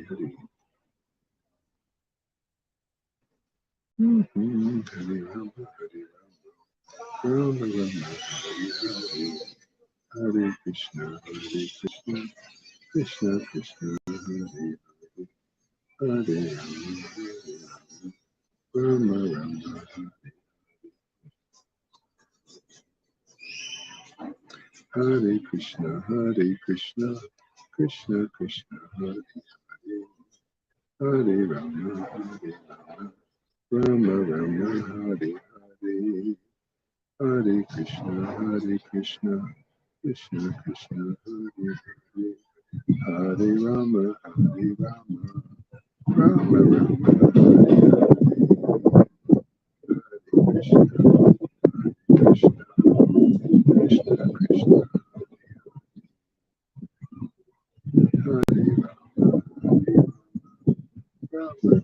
Hari. Hari Rama, Hari Rama, Rama Rama, Hari Hari. Hare Krishna, Krishna Krishna, Hare Hare, Hare Rama, Rama Rama, Hare Krishna, Krishna Krishna, Hare Hare, Hare Rama, Rama Rama, Hare Hare, Hare Krishna, Krishna Krishna, Hare Hare, Hare Rama, Rama Rama, Hare Krishna, Krishna Krishna, Hare Rama, Rama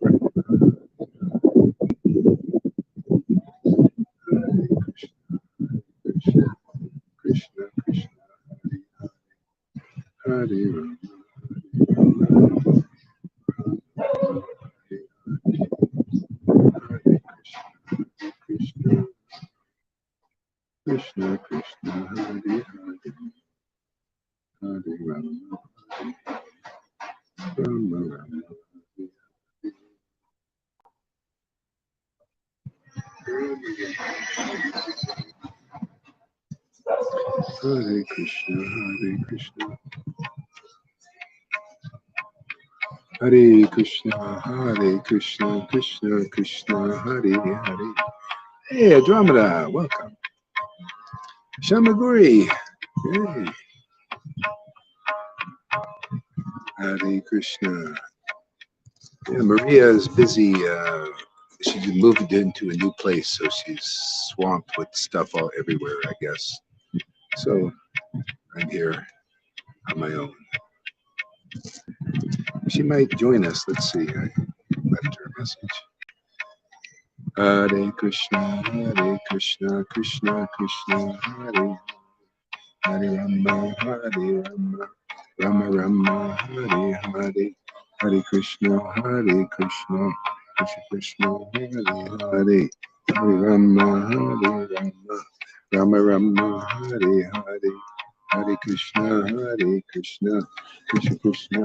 Rama, Hare Krishna, Krishna Krishna, Hare Rama, Hare Krishna, Krishna Krishna, Hare Hare, Hare Rama, Rama Rama, Hare Krishna, Hare Krishna, Krishna Krishna, Hare Hare. Hey, Andromeda, welcome. Shamaguri, hey. Hare Krishna. Yeah, Maria is busy. She moved into a new place, so she's swamped with stuff all everywhere, I guess. So I'm here on my own. She might join us. Let's see. I left her a message. Hare Krishna, Krishna Krishna, Hare Hare Rama, Rama Rama, Hare Hare, Hare Krishna, Krishna Krishna, Hare Hare, Hare Rama, Rama Rama, Hare Hare, Hare Krishna, Krishna Krishna,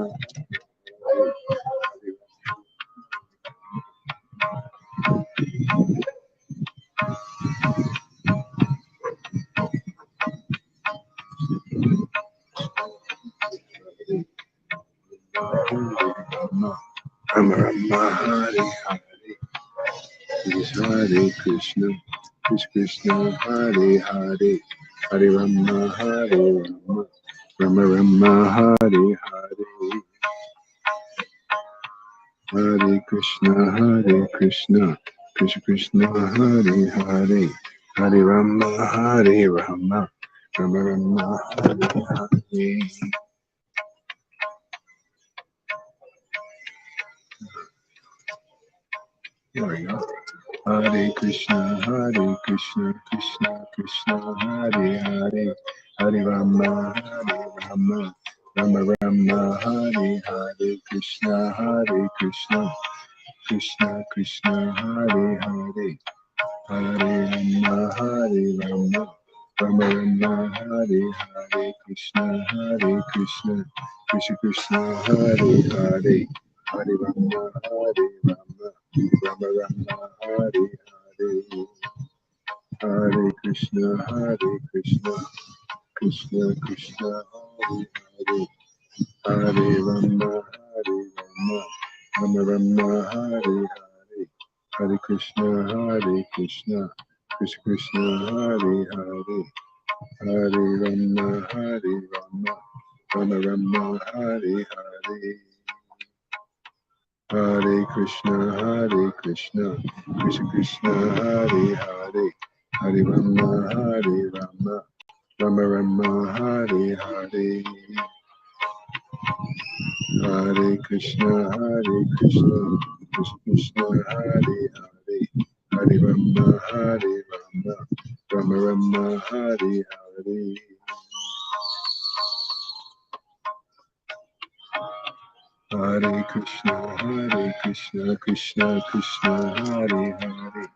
Rama Rama, Hare Hare, Hare Krishna, Krishna, Hare Hare, Hare Rama, Rama Rama, Hare Hare, Hare Krishna, Krishna Krishna, Hare Hare, Hare Rama, Rama Rama, Hare Hare. There we go. Hare Krishna, Krishna Krishna, Hare Hare, Hare Rama, Rama Rama, Hare Hare, Krishna, Krishna Krishna, Hare Hare, Hare Rama, Rama Rama, Hare Hare, Krishna, Krishna Krishna, Hare Hare, Hare Rama, Rama Rama, Hare Hare, Hare Krishna, Krishna Krishna, Hare Hare, Hare Rama, Rama Rama, Hare Hare, Hare Krishna, Krishna Krishna, Hare Hare, Hare Rama, Rama Rama, Hare Hare, Hare Krishna, Krishna Krishna, Hare Hare, Hare Rama, Rama Rama, Hare Hare, Hare Krishna, Krishna Hare Hare, Hare Rama, Rama Rama, Hare Hare, Hare Hare Krishna, Krishna Krishna, Hare Hare.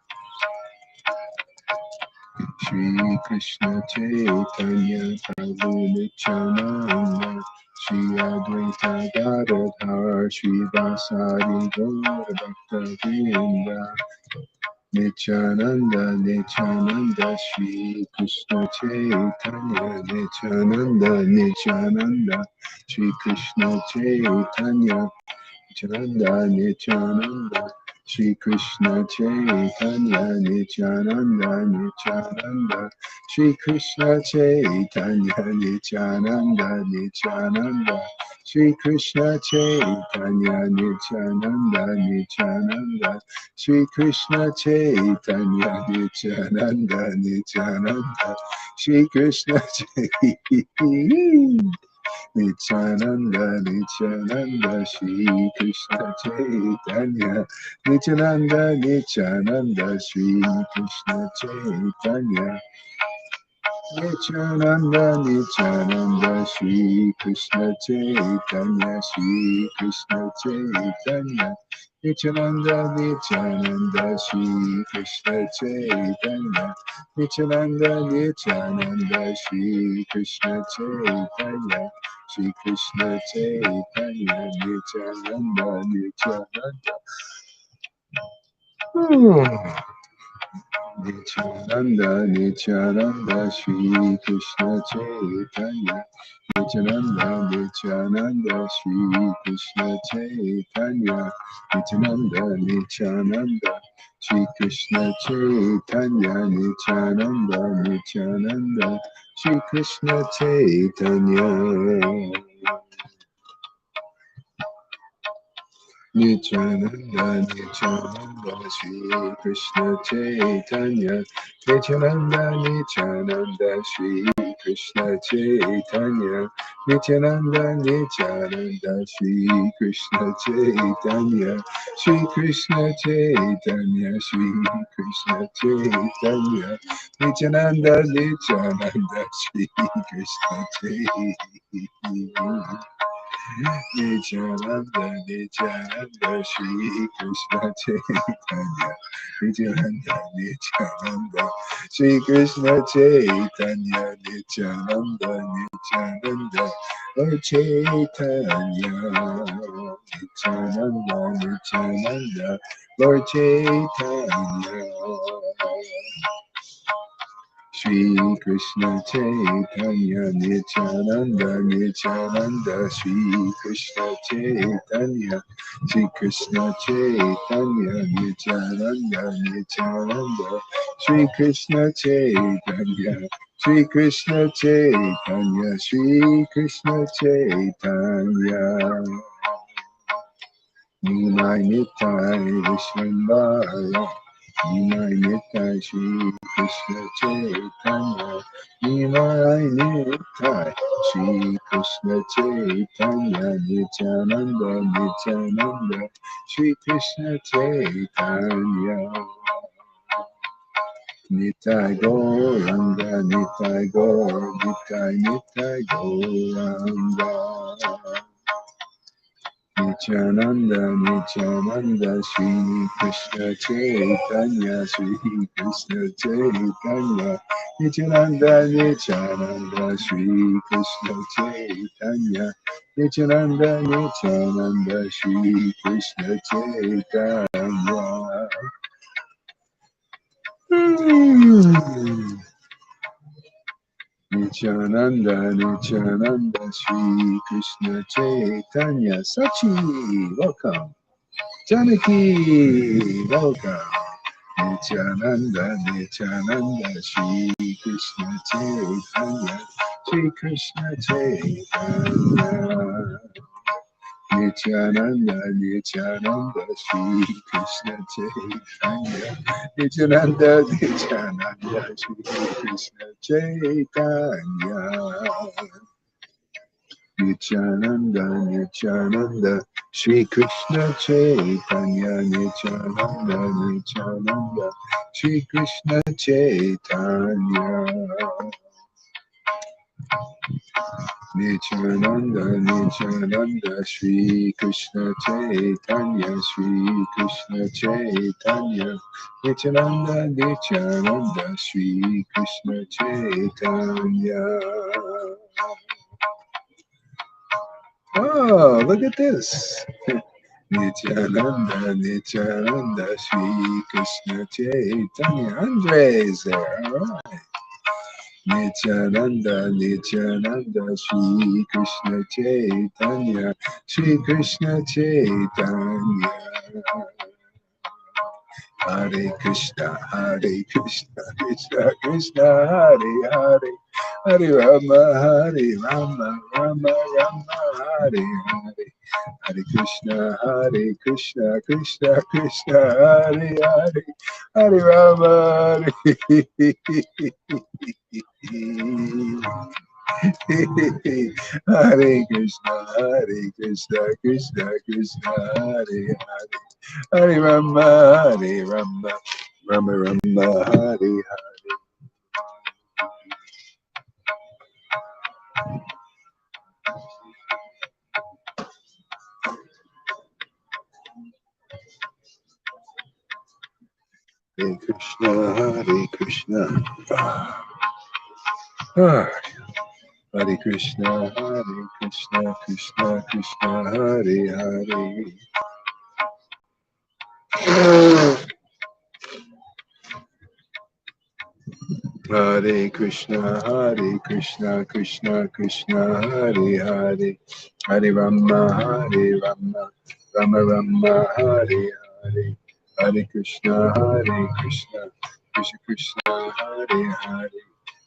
Shri Krishna Chaitanya Prabhu Nityananda, Shri Advaita Gadadhar, Shri Vasari Gaura Bhakta Vrinda, Nityananda, Nityananda, Shri Krishna Chaitanya, Nityananda, Nityananda, Shri Krishna Chaitanya, Nityananda, Nityananda, Shri Krishna Chaitanya, Nityananda, Nityananda, Shri Krishna Chaitanya, Nityananda, Nityananda, Shri Krishna Chaitanya, Nityananda, Nityananda, Shri Krishna Chaitanya, Nityananda, Nityananda, Shri Krishna Chaitanya. Nityananda, Nityananda, Shri Krishna Chaitanya, Nityananda, Nityananda, Shri Krishna Chaitanya, Nityananda, Nityananda, Shri Krishna Chaitanya, Shri Krishna Chaitanya, Nityananda, Nityananda, Shri Krishna Chaitanya, Nityananda, Nityananda, Shri Krishna Chaitanya, Shri Krishna Chaitanya, Nityananda, Nityananda. Nityananda, Nityananda, Shri Krishna Chaitanya, Nityananda, Nityananda, Shri Krishna Chaitanya, Nityananda, Nityananda, Shri Krishna Chaitanya, Nityananda, Nityananda, Shri Krishna Chaitanya. Nityananda, Nityananda, Shri Krishna Chaitanya, Nityananda, Nityananda, Shri Krishna Chaitanya, Nityananda, Nityananda, Shri Krishna Chaitanya, Shri Krishna Chaitanya, Shri Krishna Chaitanya, Nityananda, Nityananda, Shri Krishna Chaitanya. Nityananda, Nityananda, Shri Krishna Chaitanya, Nityananda, Nityananda, Shri Krishna Chaitanya, Nityananda, Nityananda, Lord Chaitanya, Nityananda, Nityananda, Lord Chaitanya. Shri Krishna Chaitanya, Nityananda, Nityananda, Shri Krishna Chaitanya, Shri Krishna Chaitanya, Nityananda, Nityananda, Shri Krishna Chaitanya, Shri Krishna Chaitanya, Shri Krishna Chaitanya. Nimai Nitai Vishwambara, Nimai Nitai Shri Krishna Chaitanya, Nimai Nitai Shri Krishna Chaitanya, Nityananda, Nityananda, Shri Krishna Chaitanya. Nitai Gauranga, Nitai Gaur, Nitai Gauranga. Nityananda, Nityananda, Shri Krishna Chaitanya, Shri Krishna Chaitanya, Nityananda, Nityananda, Shri Krishna Chaitanya, Nityananda, Nityananda, Shri Krishna Chaitanya. Nityananda, Nityananda, Shri Krishna Chaitanya. Sachi, welcome. Janaki, welcome. Nityananda, Nityananda, Shri Krishna Chaitanya, Shri Krishna Chaitanya. Nityananda, Nityananda, Shri Krishna Chaitanya, Nityananda, Nityananda, Shri Krishna Chaitanya. Nityananda, Nityananda, Shri Krishna Chaitanya, Nityananda, Nityananda, Shri Krishna Chaitanya. Nityananda, Nityananda, Shri Krishna Chaitanya, Shri Krishna Chaitanya, Nityananda, Nityananda, Shri Krishna Chaitanya. Oh, look at this. Nityananda, Nityananda, Shri Krishna Chaitanya. Andre's there, all right. Nityananda, Nityananda, Shri Krishna Chaitanya, Shri Krishna Chaitanya. Hare Krishna, Hare Krishna, Krishna Krishna, Hare Hare, Hare Rama, Hare Rama, Rama Rama, Hare Hare, Hare Krishna, Krishna Krishna, Hare Hare, Hare Rama, Hare Hare Krishna, Krishna Krishna, Hare Hare, Hare Rama, Rama Rama, Hare Hare Krishna, Hare Krishna. Hare Krishna, Krishna Krishna, Hare Hare. Hare Krishna, Krishna Krishna, Hare Hare. Hare Rama, Rama Rama, Hare Hare. Hare Krishna, Krishna Krishna, Hare Hare.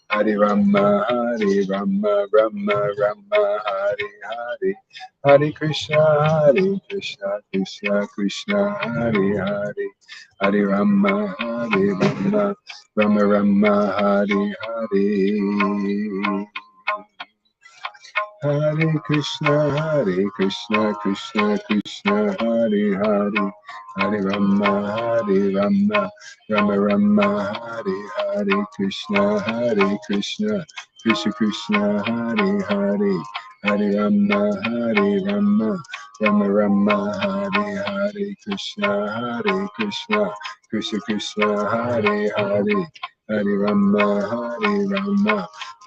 Hare Rama, Rama Rama, Hare Hare. Hare Krishna, Krishna Krishna, Hare Hare. Hare Rama, Rama Rama, Hare Hare. Hare Krishna, Krishna Krishna, Hare Hare. Hare Rama, Rama Rama, Hare Hare. Krishna, Krishna Krishna, Hare Hare. Hare Rama, Rama Rama, Hare Hare. Krishna, Krishna Krishna, Hare Hare. Hare Rama,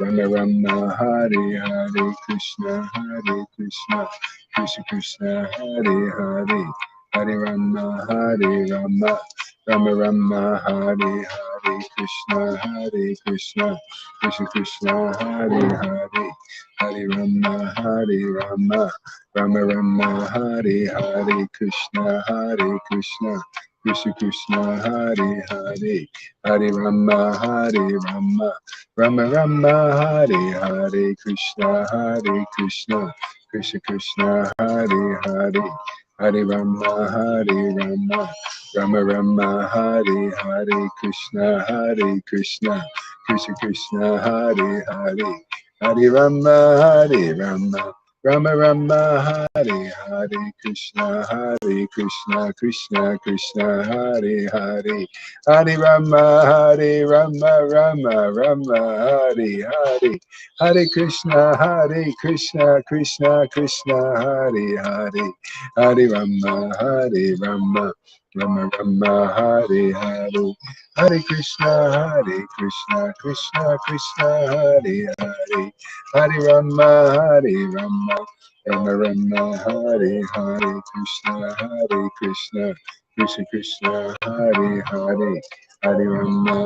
Rama Rama, Hare Hare. Krishna, Krishna Krishna, Hare Hare. Hare Rama, Rama Rama, Hare Hare. Krishna, Krishna Krishna, Hare Hare. Hare Rama, Rama Rama, Hare Hare. Krishna, Krishna Krishna, Hare Hare. Hare Rama, Rama Rama, Hare Hare. Krishna, Krishna Krishna, Hare Hare. Hare Rama, Rama Rama, Hare Hare. Krishna, Krishna Krishna, Hare Hare. Hare Rama, Rama Rama, Hare Hare. Krishna, Krishna Krishna, Hare Hare. Hare Rama, Rama Rama, Hare Hare. Hare Krishna, Krishna Krishna, Hare Hare. Hare Rama, Rama Rama, Hare Hare. Hare Krishna, Krishna Krishna, Hare Hare. Hare Rama, Rama Rama, Hare Hare. Krishna, Krishna Krishna, Hare Hare. Hare Rama,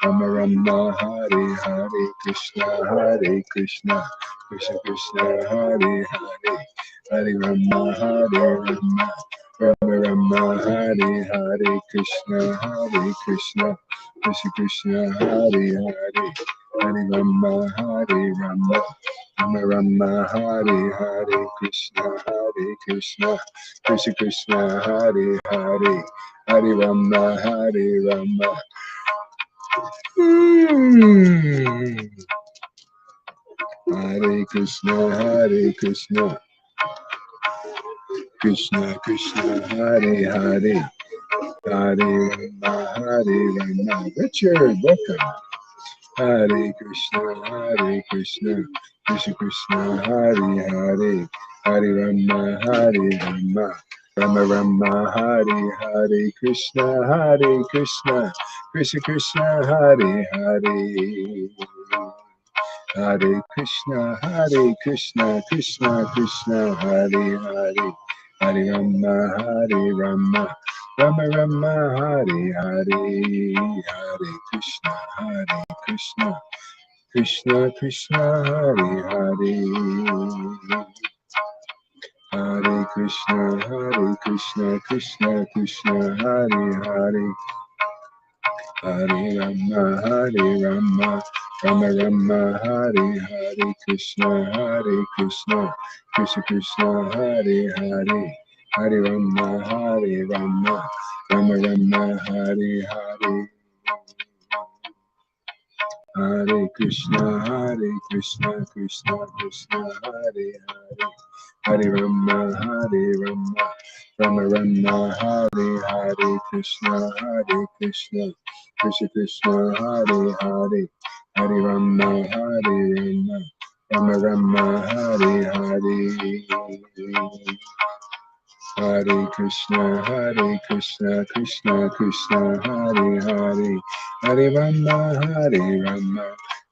Rama Rama, Hare Hare. Krishna, Krishna Krishna, Hare Hare. Hare Rama, Rama Rama, Hare Hare. Krishna, Krishna Krishna, Hare Hare. Hare Rama, Rama Rama, Hare Hare. Krishna, Krishna Krishna, Hare Hare. Hare Rama, Rama. Hare Krishna, Krishna Krishna, Hare Hare. Hare Rama, Rama. Richard, welcome. Hare Krishna, Krishna Krishna, Hare Hare, Hare Rama, Rama Rama, Hare Hare, Krishna, Krishna Krishna, Hare Hare. Hare Krishna, Krishna Krishna, Hare Hare, Hare Rama, Rama Rama, Hare Hare, Hare Krishna, Krishna Krishna Krishna, Hare Hare, Hare Krishna, Krishna Krishna, Hare Hare, Hare Rama, Rama Rama, Hare Hare, Krishna, Krishna Krishna, Hare Hare, Hare Rama, Rama Rama, Hare Hare. Hare Krishna, Krishna Krishna, Hare Hare, Hare Rama, Rama Rama, Hare Hare, Krishna, Krishna Krishna, Hare Hare, Hare Rama, Rama Rama, Hare Hare. Hare Krishna, Krishna Krishna, Hare Hare, Hare Rama,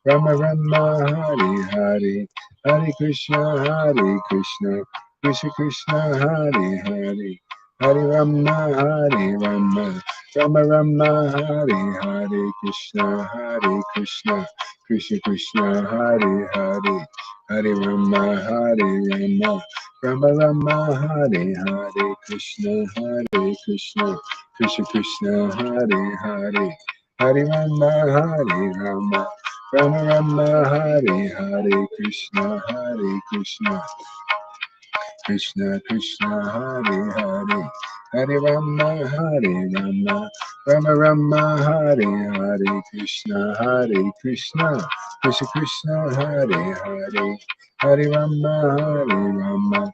Rama Rama, Hare Hare, Hare Krishna, Krishna Krishna, Hare Hare, Hare Rama, Rama Rama, Hare Hare, Krishna, Krishna Krishna, Hare Hare, Hare Rama, Rama Rama Rama, Hare Hare, Krishna, Krishna Krishna, Hare Hare, Hare Rama, Rama Rama Rama, Hare Hare, Krishna, Krishna Krishna Krishna, Hare Hare, Hare Rama, Rama Rama Rama, Hare Hare, Krishna, Krishna Krishna, Hare Hare, Hare Rama,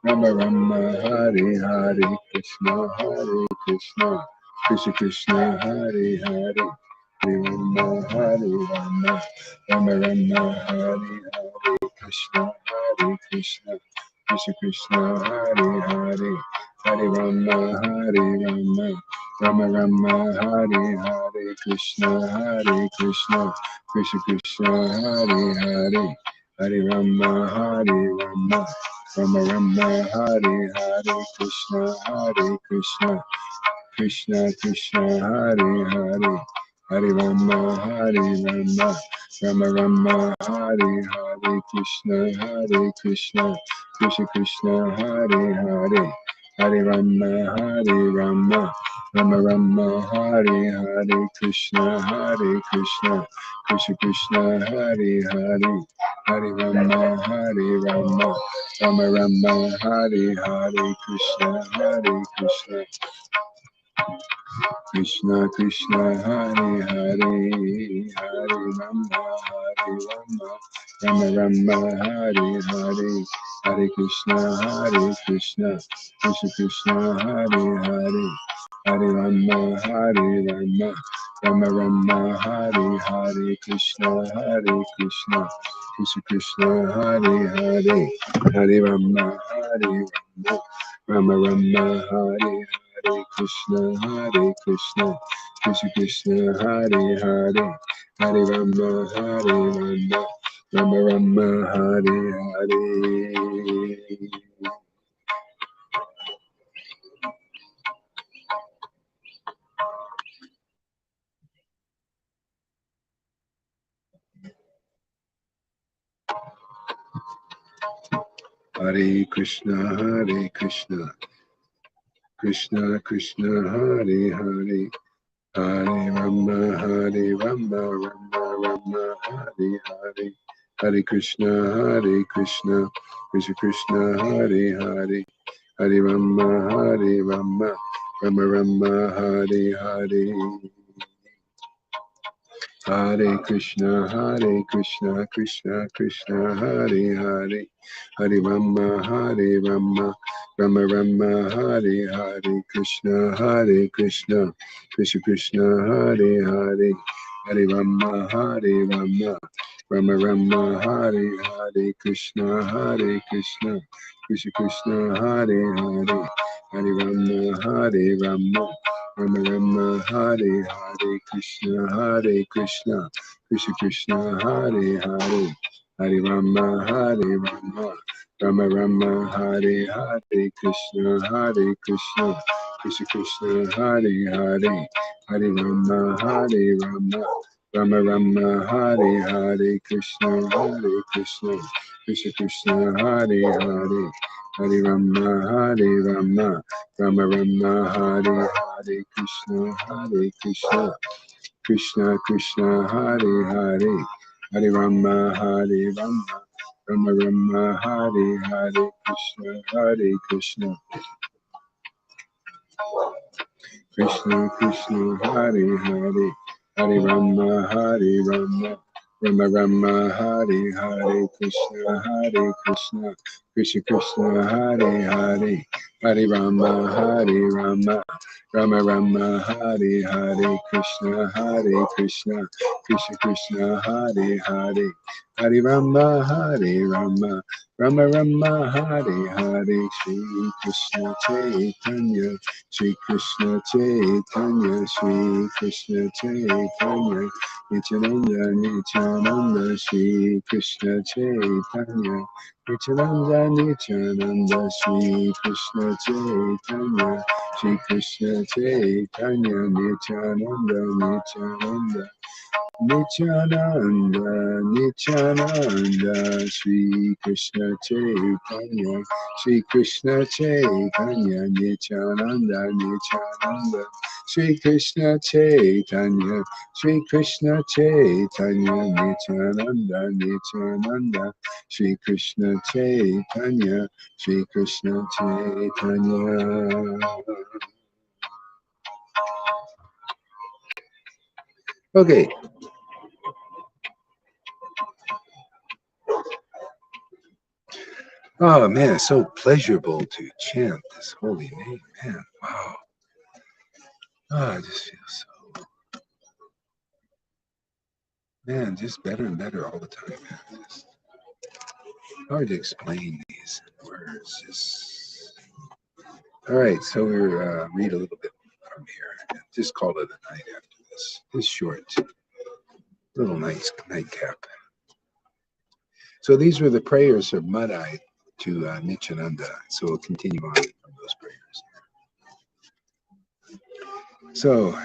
Rama Rama Rama, Hare Hare, Krishna, Krishna Krishna, Hare Hare, Hare Rama, Rama Rama Rama, Hare Hare, Krishna, Krishna Krishna, Hare Hare, Hare Rama, Rama Rama, Hare Hare, Krishna, Krishna Krishna, Hare Hare, Hare Rama, Rama Rama, Hare Hare, Krishna, Krishna Krishna Krishna, Hare Hare, Hare Rama, Rama Rama, Hare Hare, Krishna, Krishna Krishna, Hare Hare, Hare Rama, Rama Rama, Hare Hare, Krishna, Krishna Krishna, Hare Hare, Hare Rama, Rama Rama, Hare Hare, Krishna, Krishna Krishna Krishna, Hare Hare, Hare Rama, Rama Rama, Hare Hare, Hare Krishna, Krishna Krishna, Hare Hare, Hare Rama, Rama Rama, Hare Hare, Krishna, Krishna Krishna, Hare Hare, Hare Rama, Rama Rama, Hare Hare, Krishna, Krishna Krishna, Hare Hare, Hare Rama, Rama Rama, Hare Hare. Hare Krishna, Krishna Krishna, Hare Hare, Hare Rama, Rama Rama, Hare Hare, Hare Krishna, Krishna Krishna, Hare Hare, Hare Rama, Rama Rama, Hare Hare. Hare Krishna, Krishna Krishna, Hare Hare, Hare Rama, Rama Rama, Hare Hare, Krishna, Krishna Krishna, Hare Hare, Hare Rama, Hare Rama, Rama Rama, Hare Hare, Krishna, Hare Krishna, Krishna Krishna, Hare Hare, Hare Rama, Hare Rama, Rama Rama, Hare Hare, Krishna, Hare Krishna, Krishna Krishna, Hare Hare, Hare Rama, Hare Rama, Rama Rama, Hare Hare, Krishna, Hare Krishna, Krishna Krishna, Hare Hare, Hare Rama, Hare Rama, Rama Rama, Hare Hare, Krishna, Hare Krishna, Krishna Krishna, Hare Hare, Hare Rama, Hare Rama, Rama Rama, Hare Hare, Krishna, Hare Krishna, Krishna Krishna, Hare Hare, Hare Rama, Hare Rama, Rama Rama, Hare Hare, Krishna, Hare Krishna, Krishna Krishna, Hare Hare, Hare Rama, Hare Rama, Rama Rama, Hare Hare, Krishna, Hare Krishna, Krishna Krishna, Hare Hare, Hare Rama, Hare Rama, Rama Rama, Hare Hare, Krishna, Hare Krishna, Krishna Krishna, Hare Hare, Hare Rama, Hare Rama, Rama Rama, Hare Hare, Shri Krishna Chaitanya, Shri Krishna Chaitanya, Shri Krishna Chaitanya, Nityananda, Nityananda, Shri Krishna Chaitanya, Nityananda, Nityananda, Shri Krishna Chaitanya, Shri Krishna Chaitanya, Nityananda, Nityananda, Nityananda, Nityananda, Shri Krishna Chaitanya, Shri Krishna Chaitanya, Nityananda, Nityananda, Shri Krishna Chaitanya, Shri Krishna Chaitanya, Nityananda, Nityananda, Shri Krishna Chaitanya, Shri Krishna Chaitanya. Okay. Oh man, it's so pleasurable to chant this holy name, man. Wow. Oh, I just feel so, man, just better and better all the time, man. Just hard to explain these words. Just all right. So we'll read a little bit from here. Just call it a night after this. This short little nightcap. So these were the prayers of Madai to Nityananda. So we'll continue on from those prayers. So,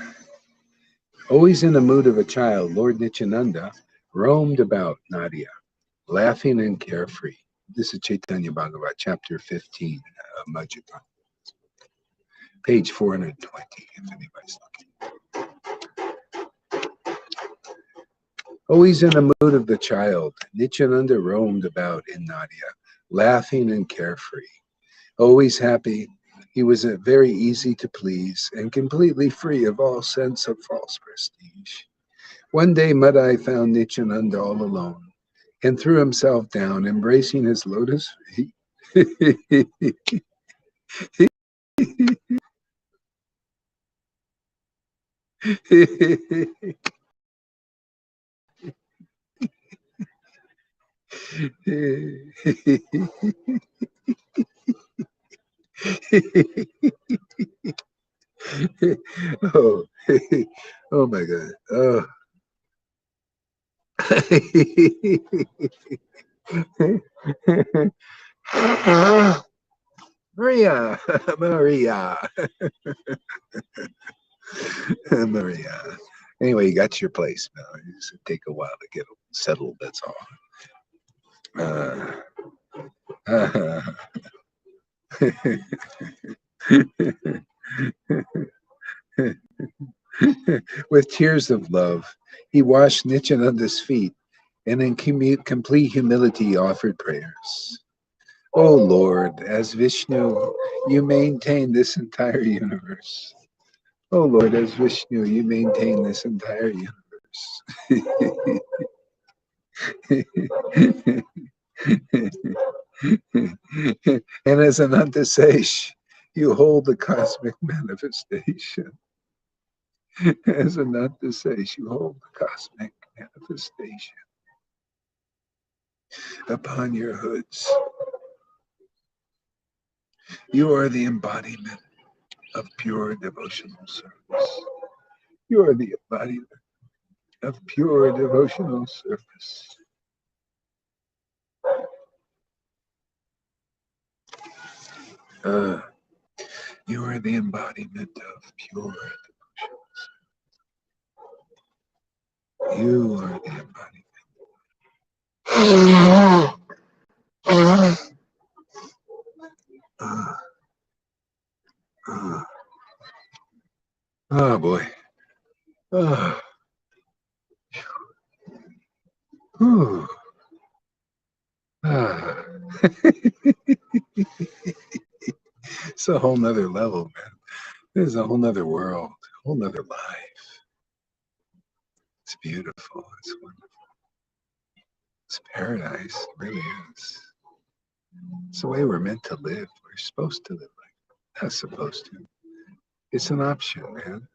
always in the mood of a child, Lord Nityananda roamed about Nadia, laughing and carefree. This is Chaitanya Bhagavat, chapter 15, Majjhima, page 420, if anybody's looking. Always in the mood of the child, Nityananda roamed about in Nadia, laughing and carefree. Always happy, he was very easy to please and completely free of all sense of false prestige. One day Madai found Nityananda all alone and threw himself down, embracing his lotus feet. Oh, oh my God. Oh. Maria, Maria, Maria. Anyway, you got your place now. It just take a while to get settled. That's all. With tears of love, he washed Nityananda's feet and in complete humility offered prayers. O Lord, as Vishnu, you maintain this entire universe. O Lord, as Vishnu, you maintain this entire universe. And as Anantasesh, you hold the cosmic manifestation. As Ananta says, you hold the cosmic manifestation upon your hoods. You are the embodiment of pure devotional service. You are the embodiment of pure devotional service. You are the embodiment of pure devotion. You are the embodiment. Oh boy. Oh. Whew. Ah. It's a whole nother level, man. There's a whole nother world, a whole nother life. It's beautiful. It's wonderful. It's paradise. It really is. It's the way we're meant to live. We're supposed to live like that. Not supposed to. It's an option, man.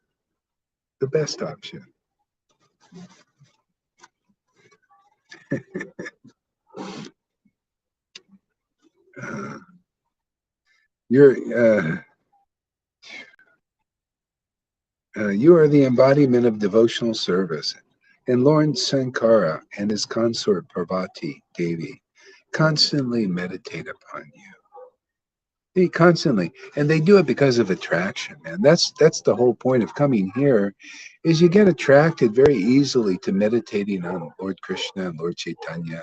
The best option. You're you are the embodiment of devotional service, and Lord Sankara and his consort Parvati Devi constantly meditate upon you. They constantly, and they do it because of attraction, man. That's the whole point of coming here, is you get attracted very easily to meditating on Lord Krishna and Lord Caitanya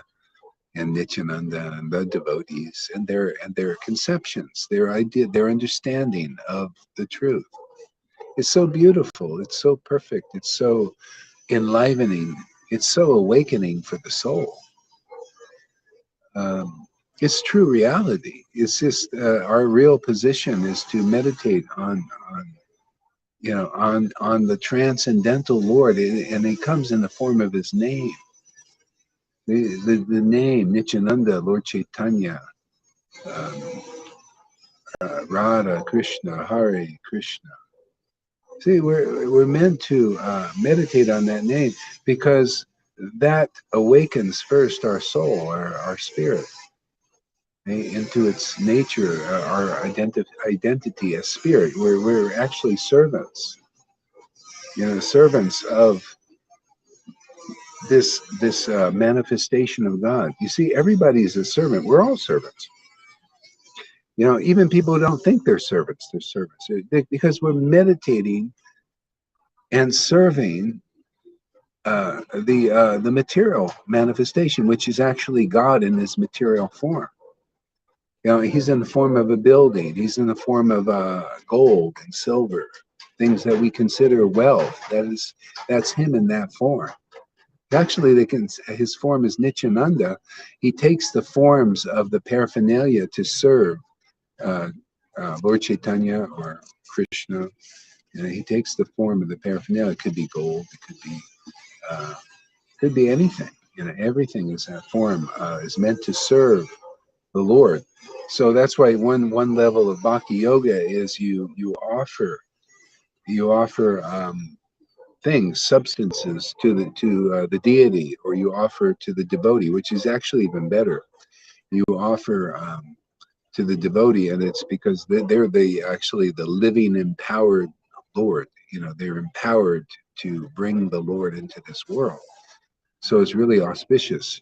and Nityananda and the devotees and their conceptions, their idea, their understanding of the truth. It's so beautiful. It's so perfect. It's so enlivening. It's so awakening for the soul. It's true reality. It's just our real position is to meditate on the transcendental Lord, and it comes in the form of His name. The name Nityananda, Lord Caitanya, um, Radha, Krishna, Hare Krishna. See, we're meant to meditate on that name because that awakens first our soul, our spirit, into its nature, our identity as spirit. We're actually servants, servants of this manifestation of God. You see, everybody's a servant. We're all servants. Even people who don't think they're servants, because we're meditating and serving the material manifestation, which is actually God in His material form. He's in the form of a building. He's in the form of gold and silver, things that we consider wealth. That's Him in that form. Actually, his form is Nityananda. He takes the forms of the paraphernalia to serve Lord Caitanya or Krishna. He takes the form of the paraphernalia. It could be gold. It could be anything. Everything is that form is meant to serve the Lord. So that's why one level of bhakti yoga is you offer things, substances to the deity, or you offer to the devotee, which is actually even better. You offer to the devotee, and it's because they're actually the living empowered Lord. They're empowered to bring the Lord into this world. So it's really auspicious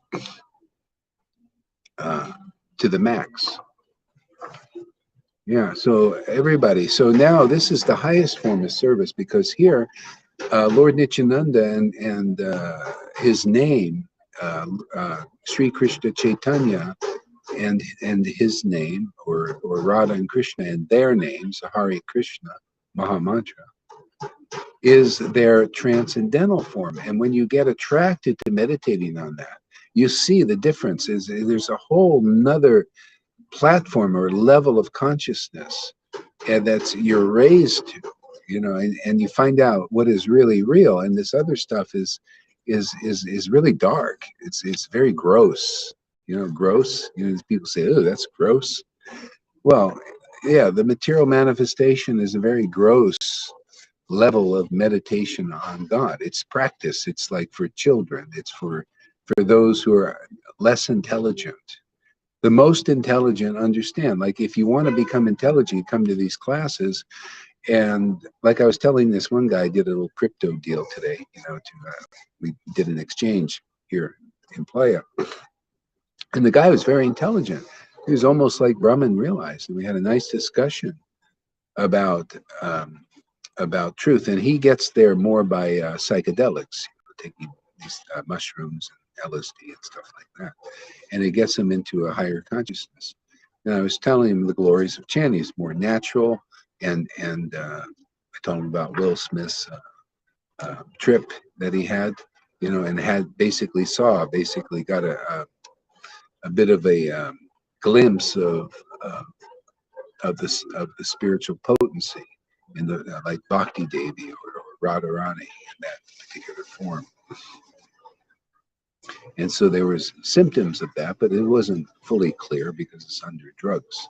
to the max. Yeah, so everybody. So now this is the highest form of service, because here, Lord Nityananda and his name, Sri Krishna Chaitanya, and his name, or Radha and Krishna and their names, Hare Krishna, Mahamantra, is their transcendental form. And when you get attracted to meditating on that, you see the difference. There's a whole nother platform or level of consciousness and you're raised to, and you find out what is really real, and this other stuff is really dark. It's very gross. Gross. People say, oh, that's gross. Well, yeah, the material manifestation is a very gross level of meditation on God. It's practice. It's like for children. It's for those who are less intelligent. The most intelligent understand. Like if you want to become intelligent, come to these classes. And like I was telling this one guy, I did a little crypto deal today. We did an exchange here in Playa, and the guy was very intelligent. He was almost like Brahman realized, and we had a nice discussion about truth. And he gets there more by psychedelics, taking these mushrooms and LSD and stuff like that, and it gets him into a higher consciousness. And I was telling him the glories of chanting. It's more natural, and I told him about Will Smith's trip that he had, and had basically got a bit of a glimpse of the spiritual potency in the like Bhakti Devi or Radharani in that particular form. And so there was symptoms of that, but it wasn't fully clear because it's under drugs.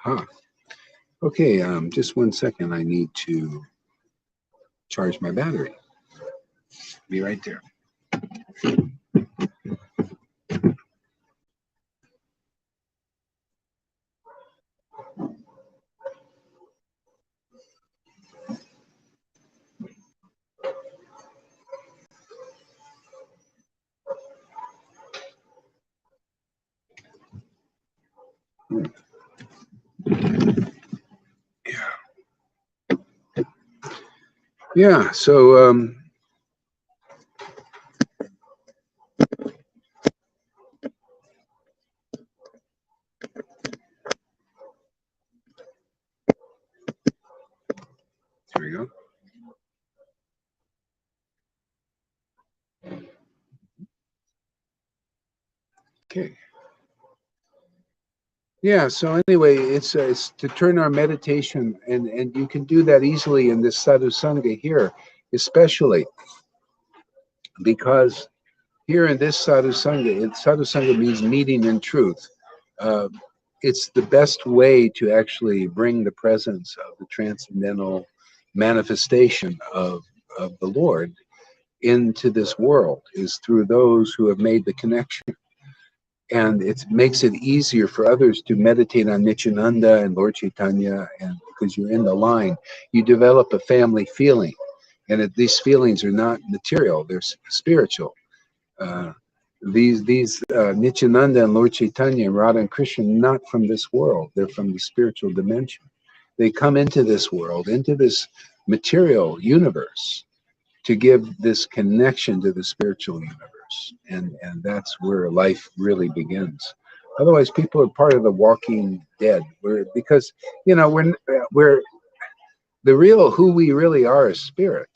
Aha. Okay, just 1 second. I need to charge my battery. Be right there. Yeah, so here we go. Okay. Yeah, so anyway, it's to turn our meditation, and you can do that easily in this sadhu sangha here, especially because here in this sadhu sangha means meeting in truth. Uh, it's the best way to actually bring the presence of the transcendental manifestation of the Lord into this world, is through those who have made the connection. And it makes it easier for others to meditate on Nityananda and Lord Caitanya, and because you're in the line, you develop a family feeling. And these feelings are not material, they're spiritual. These Nityananda and Lord Caitanya and Radha and Krishna are not from this world, they're from the spiritual dimension. They come into this world, into this material universe, to give this connection to the spiritual universe, and that's where life really begins. Otherwise, people are part of the walking dead. Because we're the real who we really are is spirit,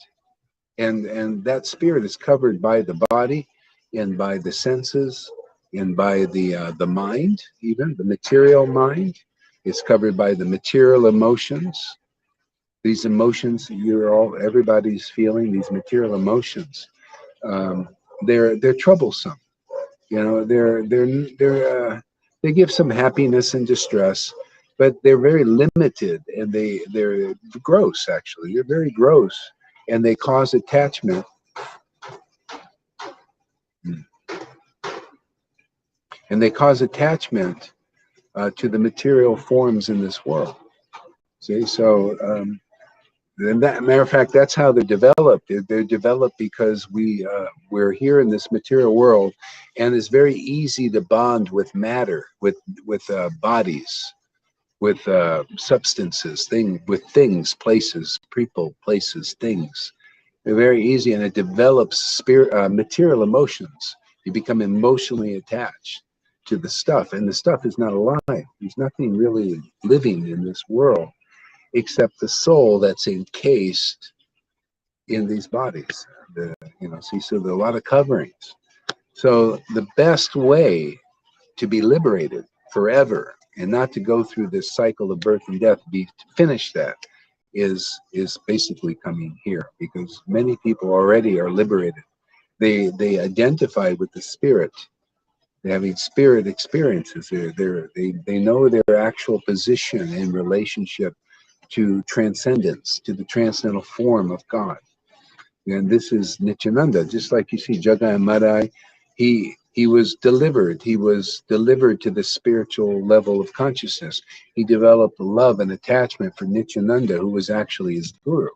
and that spirit is covered by the body, and by the senses, and by the mind, even the material mind. It's covered by the material emotions. These emotions everybody's feeling, these material emotions. They're troublesome. They give some happiness and distress, but they're very limited, and they're gross. Actually, they're very gross, and they cause attachment. And they cause attachment to the material forms in this world. See, so. And that matter of fact, that's how they're developed. They're developed because we're here in this material world, and it's very easy to bond with matter, with bodies, with substances, with things, places, people, places, things. They're very easy, and it develops material emotions. You become emotionally attached to the stuff, and the stuff is not alive. There's nothing really living in this world, except the soul that's encased in these bodies. So there are a lot of coverings. So the best way to be liberated forever and not to go through this cycle of birth and death, to finish that, is basically coming here, because many people already are liberated. They identify with the spirit. They're having spirit experiences. They know their actual position in relationship to transcendence, to the transcendental form of God. And this is Nityananda, just like you see Jagai Madai, he was delivered. He was delivered to the spiritual level of consciousness. He developed love and attachment for Nityananda, who was actually his guru.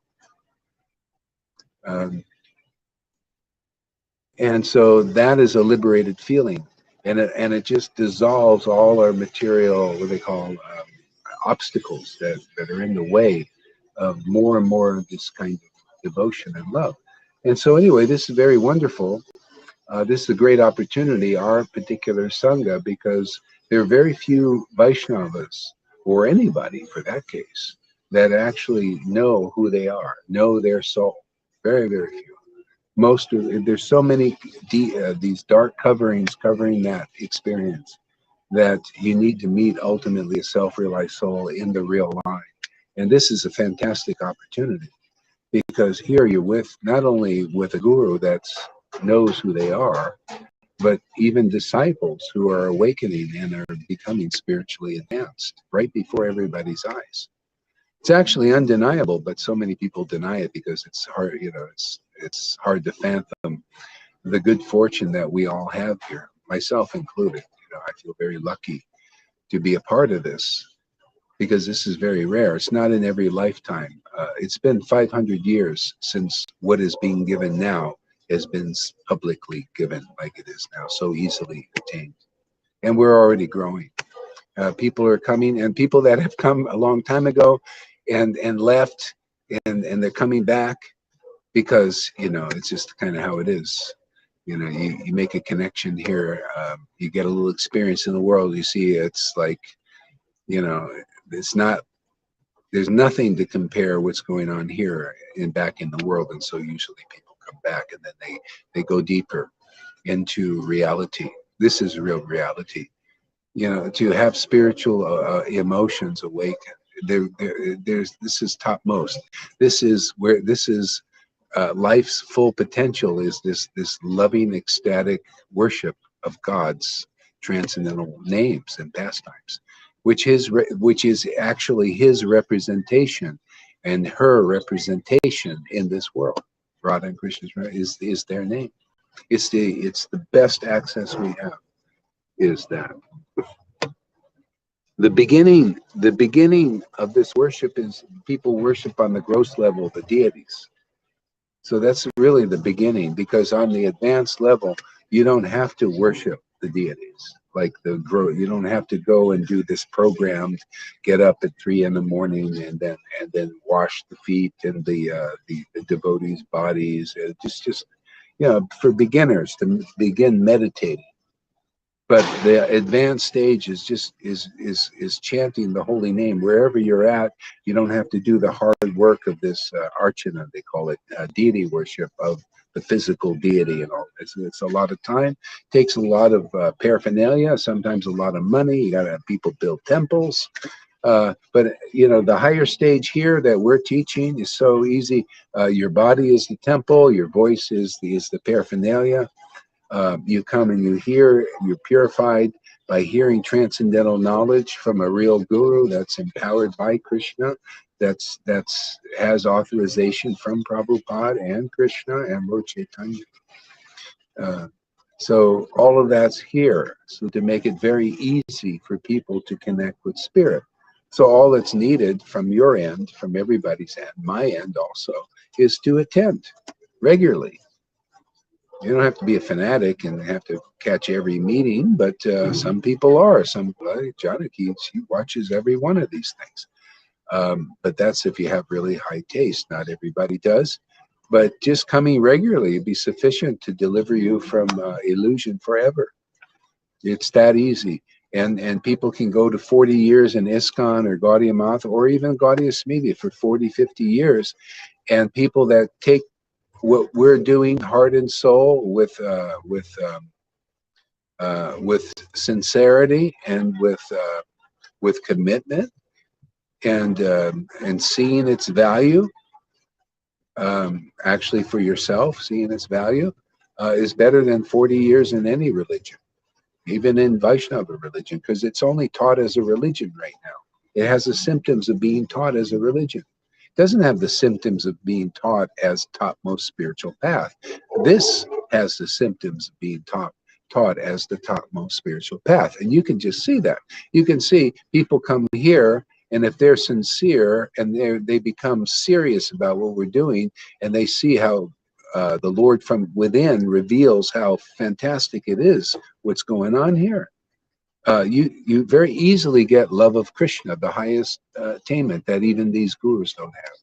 And so that is a liberated feeling. And it just dissolves all our material, what they call obstacles that are in the way of more and more of this kind of devotion and love. And so anyway, this is very wonderful. This is a great opportunity, our particular Sangha, because there are very few Vaishnavas, or anybody for that case, that actually know who they are, know their soul. Very, very few. There's so many these dark coverings covering that experience that you need to meet ultimately a self-realized soul in the real line. And this is a fantastic opportunity, because here you're with not only with a guru that knows who they are, but even disciples who are awakening and are becoming spiritually advanced right before everybody's eyes. It's actually undeniable, but so many people deny it because it's hard, it's hard to fathom the good fortune that we all have here, myself included. I feel very lucky to be a part of this, because this is very rare. It's not in every lifetime. It's been 500 years since what is being given now has been publicly given like it is now, so easily attained. And we're already growing. People are coming, and people that have come a long time ago and left, and they're coming back because, it's just kind of how it is. You make a connection here, you get a little experience in the world, you see it's like, it's not, there's nothing to compare what's going on here and back in the world. And so usually people come back and then they go deeper into reality. This is real reality. To have spiritual emotions awaken. This is topmost. This is where life's full potential is this loving, ecstatic worship of God's transcendental names and pastimes, which is actually his representation and her representation in this world. Radha and Krishna's is their name. It's the best access we have. Is that the beginning of this worship is people worship on the gross level the deities. So that's really the beginning, because on the advanced level, you don't have to worship the deities. You don't have to go and do this programmed, get up at 3 in the morning and then wash the feet and the devotees' bodies. Just for beginners to begin meditating. But the advanced stage is just is chanting the holy name wherever you're at. You don't have to do the hard work of this archana, they call it, deity worship of the physical deity and all. It's a lot of time, takes a lot of paraphernalia, sometimes a lot of money. You got to have people build temples. But the higher stage here that we're teaching is so easy. Your body is the temple, your voice is the paraphernalia. You come and you hear, you're purified by hearing transcendental knowledge from a real guru that's empowered by Krishna, that's has authorization from Prabhupada and Krishna and Lord Caitanya. So all of that's here, so to make it very easy for people to connect with spirit. So all that's needed from your end, from everybody's end, my end also, is to attend regularly. You don't have to be a fanatic and have to catch every meeting, but some people are. Janaki, she watches every one of these things. But that's if you have really high taste. Not everybody does. But just coming regularly would be sufficient to deliver you from illusion forever. It's that easy. And people can go to 40 years in ISKCON or Gaudiya Math or even Gaudiya Smiti for 40, 50 years. And people that take what we're doing heart and soul with sincerity and with commitment and seeing its value, actually for yourself, seeing its value, is better than 40 years in any religion, even in Vaishnava religion, because it's only taught as a religion right now. It has the symptoms of being taught as a religion. It doesn't have the symptoms of being taught as topmost spiritual path. This has the symptoms of being taught as the topmost spiritual path. And you can just see that. You can see people come here, and if they're sincere and they become serious about what we're doing, and they see how the Lord from within reveals how fantastic it is what's going on here. You very easily get love of Krishna, the highest attainment that even these gurus don't have.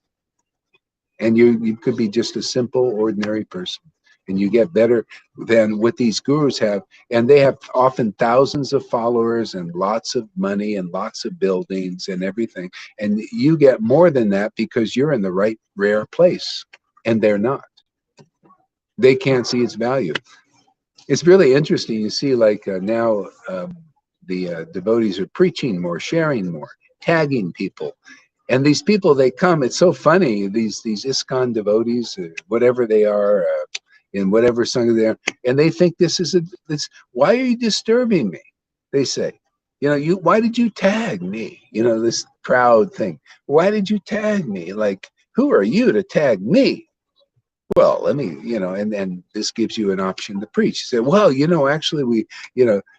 And you could be just a simple, ordinary person, and you get better than what these gurus have. And they have often thousands of followers and lots of money and lots of buildings and everything. And you get more than that because you're in the right, rare place, and they're not. They can't see its value. It's really interesting. You see, like now the devotees are preaching more, sharing more, tagging people. And these people, they come, it's so funny, these ISKCON devotees, whatever they are, in whatever sangha they are, and they think why are you disturbing me? They say, why did you tag me? This crowd thing. Why did you tag me? Like, who are you to tag me? Well, let me, and this gives you an option to preach. Say, well, actually we,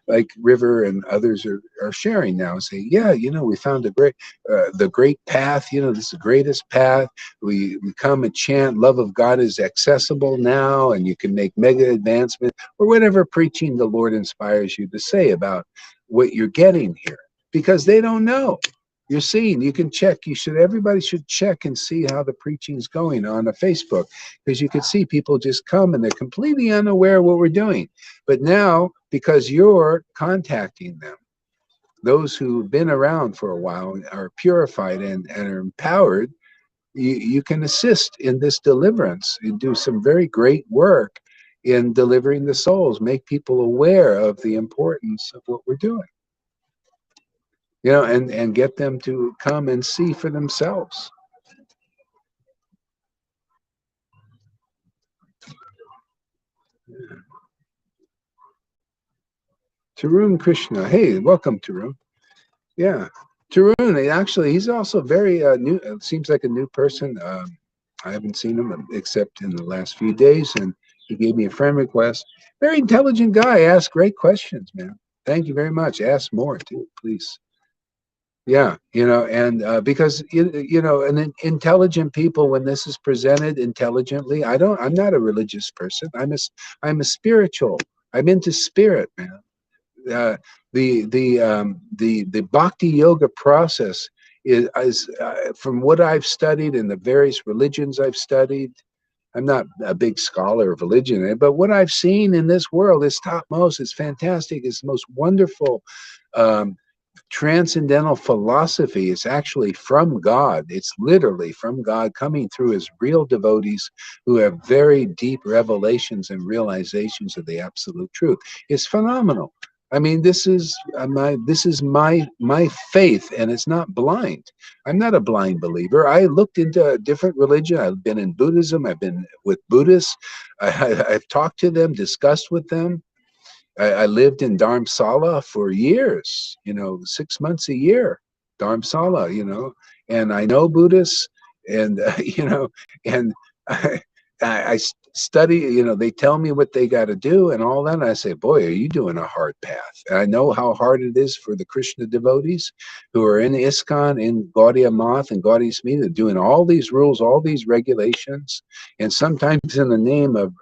like River and others are sharing now, saying, yeah, we found the great path, this is the greatest path. We come and chant, love of God is accessible now, and you can make mega advancement, or whatever preaching the Lord inspires you to say about what you're getting here, because they don't know. You're seeing, you can check, everybody should check and see how the preaching is going on a Facebook, because you can see people just come and they're completely unaware of what we're doing. But now, because you're contacting them, those who've been around for a while are purified and are empowered, you can assist in this deliverance and do some very great work in delivering the souls, make people aware of the importance of what we're doing. And get them to come and see for themselves. Yeah. Tarun Krishna. Hey, welcome, Tarun. Yeah. Tarun, actually, he's also very new. It seems like a new person. I haven't seen him except in the last few days, and he gave me a friend request. Very intelligent guy. Asked great questions, man. Thank you very much. Ask more, too, please. Yeah, and because and intelligent people, when this is presented intelligently, I'm not a religious person. I'm a spiritual. I'm into spirit, man. The bhakti yoga process is from what I've studied in the various religions I've studied. I'm not a big scholar of religion, but what I've seen in this world is topmost. It's fantastic. It's the most wonderful. Transcendental philosophy is actually from God. It's literally from God, coming through as real devotees who have very deep revelations and realizations of the absolute truth. It's phenomenal. I mean, this is my faith, and it's not blind. I'm not a blind believer. I looked into different religion. I've been in Buddhism. I've been with Buddhists. I've talked to them, discussed with them. I lived in Dharamsala for years, 6 months a year, Dharamsala, and I know Buddhists, and, and I study, they tell me what they got to do and all that. And I say, boy, are you doing a hard path? And I know how hard it is for the Krishna devotees who are in ISKCON, in Gaudiya Math and Gaudiya Smita, doing all these rules, all these regulations, and sometimes in the name of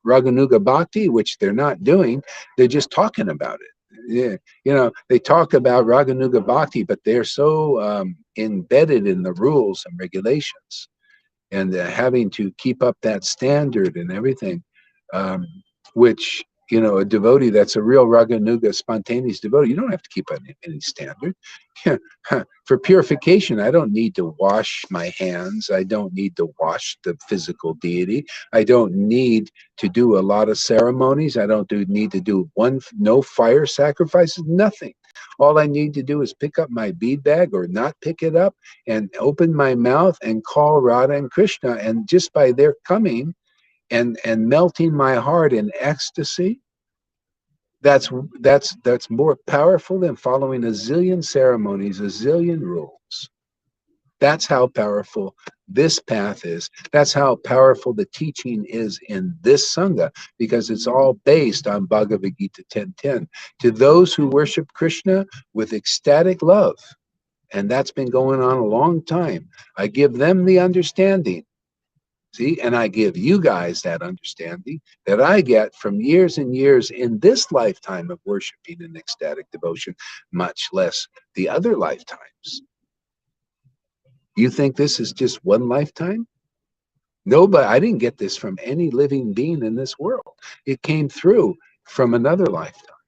Raganuga Bhakti, which they're not doing, they're just talking about it. Yeah, they talk about Raganuga Bhakti, but they're so embedded in the rules and regulations, and having to keep up that standard and everything, which a devotee that's a real Raganuga spontaneous devotee, you don't have to keep any standard. For purification, I don't need to wash my hands. I don't need to wash the physical deity. I don't need to do a lot of ceremonies. I don't need to do no fire sacrifices, nothing. All I need to do is pick up my bead bag or not pick it up and open my mouth and call Radha and Krishna. And just by their coming and melting my heart in ecstasy, That's that's more powerful than following a zillion ceremonies, a zillion rules. That's how powerful this path is. That's how powerful the teaching is in this Sangha, because it's all based on Bhagavad Gita 10:10. To those who worship Krishna with ecstatic love, and that's been going on a long time, I give them the understanding. See, and I give you guys that understanding that I get from years and years in this lifetime of worshiping in ecstatic devotion, much less the other lifetimes. You think this is just one lifetime? No, but I didn't get this from any living being in this world. It came through from another lifetime.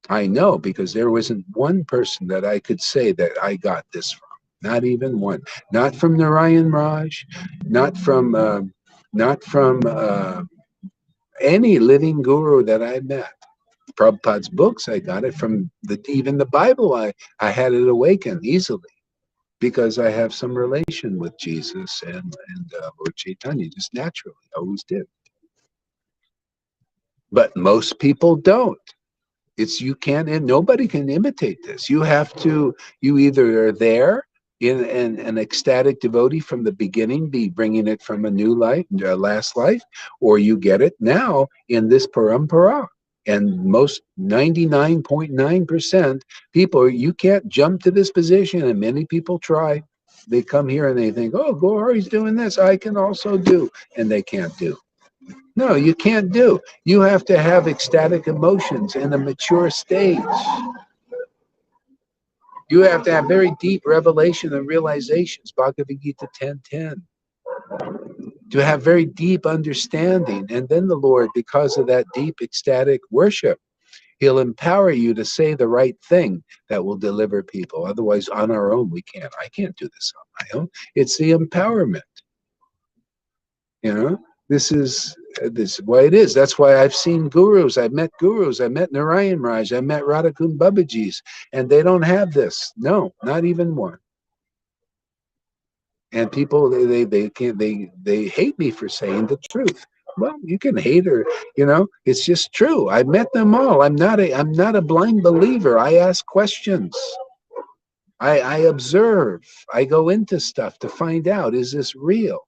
I know, because there wasn't one person that I could say that I got this from. Not even one. Not from Narayan Raj, not from any living guru that I met. Prabhupada's books, I got it from even the Bible. I had it awakened easily, because I have some relation with Jesus and Lord Caitanya, just naturally, always did. But most people don't. It's you can't, and nobody can imitate this. You have to, you either are there in an ecstatic devotee from the beginning, be bringing it from a new life, last life, or you get it now in this parampara. And most 99.9% people, you can't jump to this position, and many people try. They come here and they think, oh, Gauri's doing this, I can also do, and they can't do. No, you can't do. You have to have ecstatic emotions in a mature stage. You have to have very deep revelation and realizations, Bhagavad Gita 10:10, to have very deep understanding. And then the Lord, because of that deep ecstatic worship, He'll empower you to say the right thing that will deliver people. Otherwise, on our own, we can't. I can't do this on my own. It's the empowerment. You know, this is why it is. That's why I've seen gurus. I've met gurus. I met Narayan Raj. I met Radhakund Babaji's, and they don't have this. No, not even one. And people they can't they hate me for saying the truth. Well, you can hate her, it's just true. I met them all. I'm not a blind believer. I ask questions. I observe. I go into stuff to find out, is this real?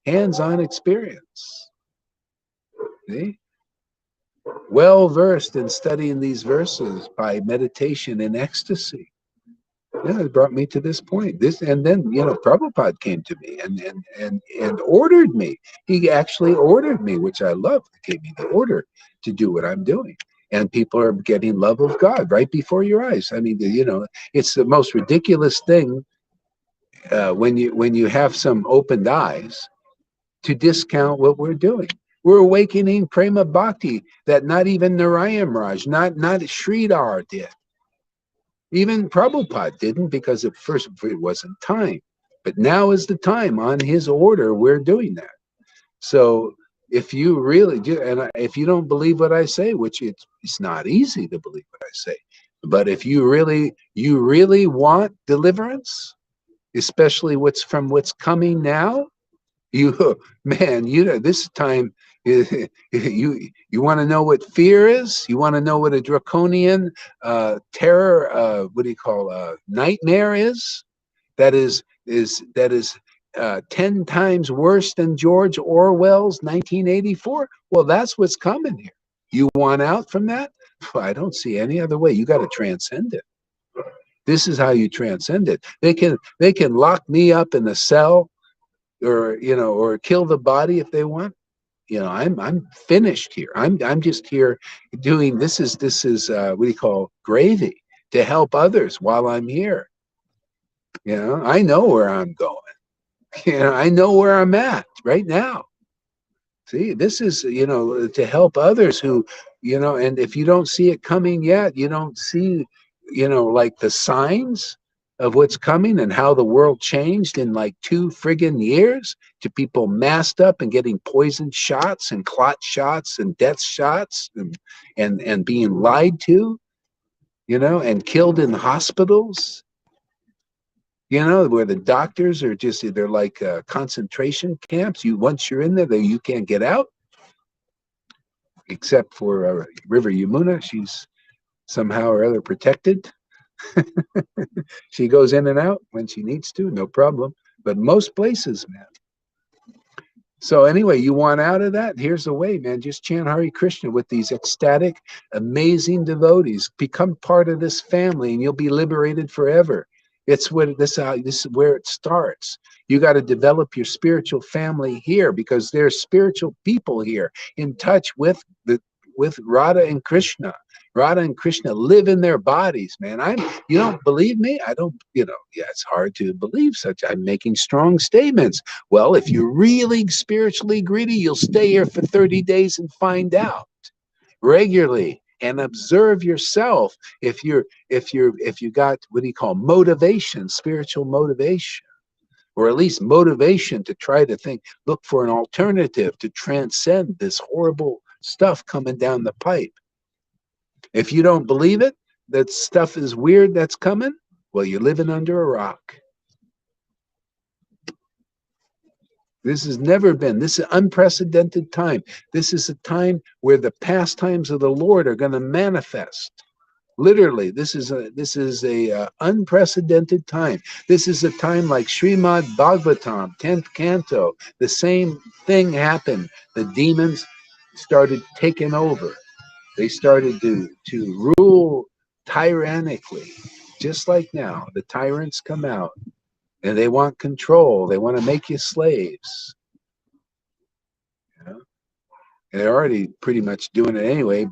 Hands-on experience. See? Well versed in studying these verses by meditation and ecstasy. Yeah, it brought me to this point. And then Prabhupada came to me and ordered me. He actually ordered me, which I love. He gave me the order to do what I'm doing. And people are getting love of God right before your eyes. I mean, it's the most ridiculous thing when you have some opened eyes to discount what we're doing. We're awakening prema bhakti that not even Narayan Raj, not Sridhar did. Even Prabhupada didn't, because at first it wasn't time. But now is the time. On his order, we're doing that. So if you really do, and if you don't believe what I say, which it's not easy to believe what I say, but if you really want deliverance, especially what's coming now, man, this time you want to know what fear is? You want to know what a draconian terror, what do you call nightmare is? That is 10 times worse than George Orwell's 1984. Well, that's what's coming here. You want out from that? Well, I don't see any other way. You got to transcend it. This is how you transcend it. They can lock me up in a cell, or kill the body if they want. I'm finished here. I'm just here doing this is what do you call gravy, to help others while I'm here. I know where I'm going. I know where I'm at right now. See, this is to help others who, and if you don't see it coming yet, you don't see like the signs of what's coming and how the world changed in like 2 friggin' years, to people masked up and getting poison shots and clot shots and death shots and being lied to, and killed in hospitals, where the doctors are just, they're like concentration camps. Once you're in there, you can't get out, except for River Yamuna. somehow or other protected. She goes in and out when she needs to, no problem. But most places, man. So anyway, you want out of that? Here's the way, man. Just chant Hare Krishna with these ecstatic, amazing devotees. Become part of this family, and you'll be liberated forever. It's what this is where it starts. You got to develop your spiritual family here, because there's spiritual people here in touch with Radha and Krishna. Radha and Krishna live in their bodies, man. You don't believe me? I don't, yeah, it's hard to believe such. I'm making strong statements. Well, if you're really spiritually greedy, you'll stay here for 30 days and find out regularly and observe yourself. If you got, what do you call, motivation, spiritual motivation, or at least motivation to try to look for an alternative to transcend this horrible stuff coming down the pipe. If you don't believe it, that stuff is weird that's coming, well, you're living under a rock. This has never been. This is unprecedented time. This is a time where the pastimes of the Lord are going to manifest. Literally, this is a unprecedented time. This is a time like Srimad Bhagavatam, 10th canto. The same thing happened. The demons started taking over. They started to rule tyrannically, just like now. The tyrants come out, and they want control. They want to make you slaves. And they're already pretty much doing it anyway.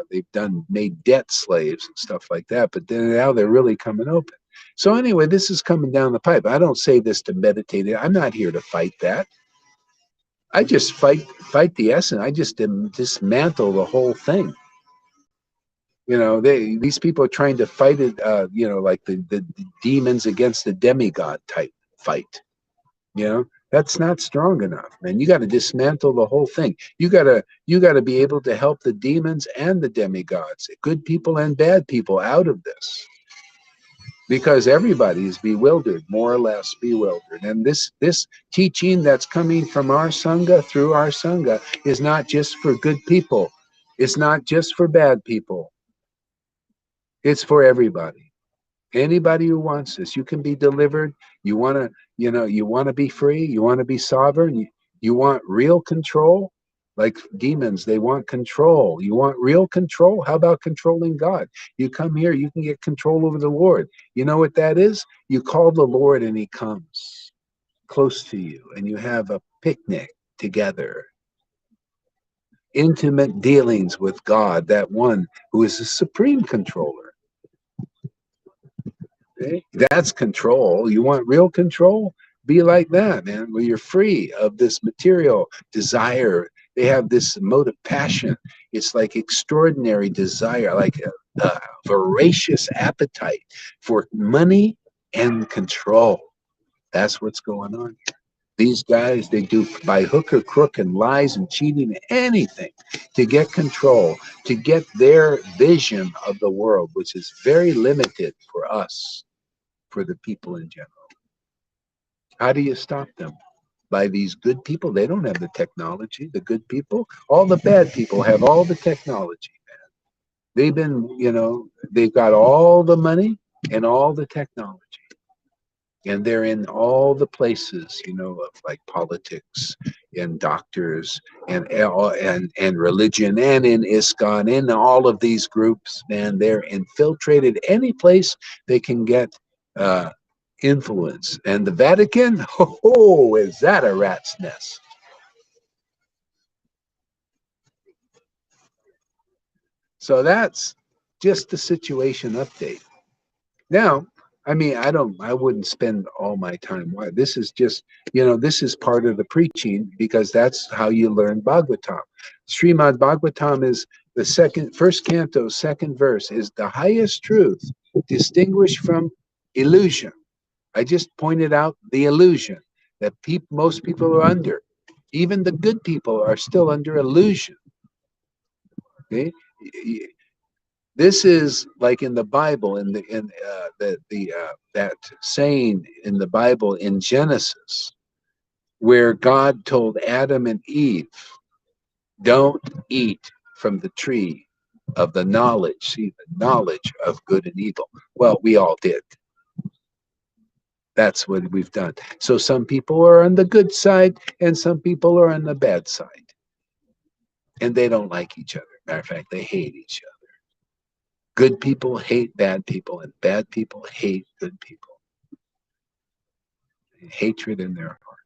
They've made debt slaves and stuff like that. But then now they're really coming open. So anyway, this is coming down the pipe. I don't say this to meditate. I'm not here to fight that. I just fight the essence. I just dismantle the whole thing. These people are trying to fight it, like the demons against the demigod type fight. That's not strong enough, man. You got to dismantle the whole thing. You got to be able to help the demons and the demigods, good people and bad people, out of this. Because everybody is bewildered, more or less bewildered. And this teaching that's coming from our Sangha, through our Sangha, is not just for good people. It's not just for bad people. It's for everybody. Anybody who wants this, you can be delivered. You want to be free. You want to be sovereign. You want real control. Like demons, they want control. You want real control? How about controlling God? You come here, you can get control over the Lord. You know what that is? You call the Lord and he comes close to you, and you have a picnic together. Intimate dealings with God, that one who is the supreme controller. Okay? That's control. You want real control? Be like that, man, where you're free of this material desire. They have this motive passion. It's like extraordinary desire, like a voracious appetite for money and control. That's what's going on here. These guys, they do by hook or crook and lies and cheating, anything to get control, to get their vision of the world, which is very limited for us, for the people in general. How do you stop them? By these good people. They don't have the technology. The good people, all the bad people have all the technology, man. They've got all the money and all the technology. And they're in all the places, of like politics and doctors and religion, and in ISKCON, in all of these groups, man. They're infiltrated any place they can get influence. And the Vatican, is that a rat's nest? So that's just the situation update. Now, I wouldn't spend all my time. This is just, this is part of the preaching, because that's how you learn Bhagavatam. Srimad Bhagavatam is the first canto, second verse, is the highest truth distinguished from illusion. I just pointed out the illusion that most people are under. Even the good people are still under illusion. Okay? This is like in the Bible, that saying in the Bible in Genesis, where God told Adam and Eve, "Don't eat from the tree of the knowledge. See, the knowledge of good and evil. Well, we all did. That's what we've done. So some people are on the good side and some people are on the bad side. And they don't like each other. Matter of fact, they hate each other. Good people hate bad people and bad people hate good people. Hatred in their heart.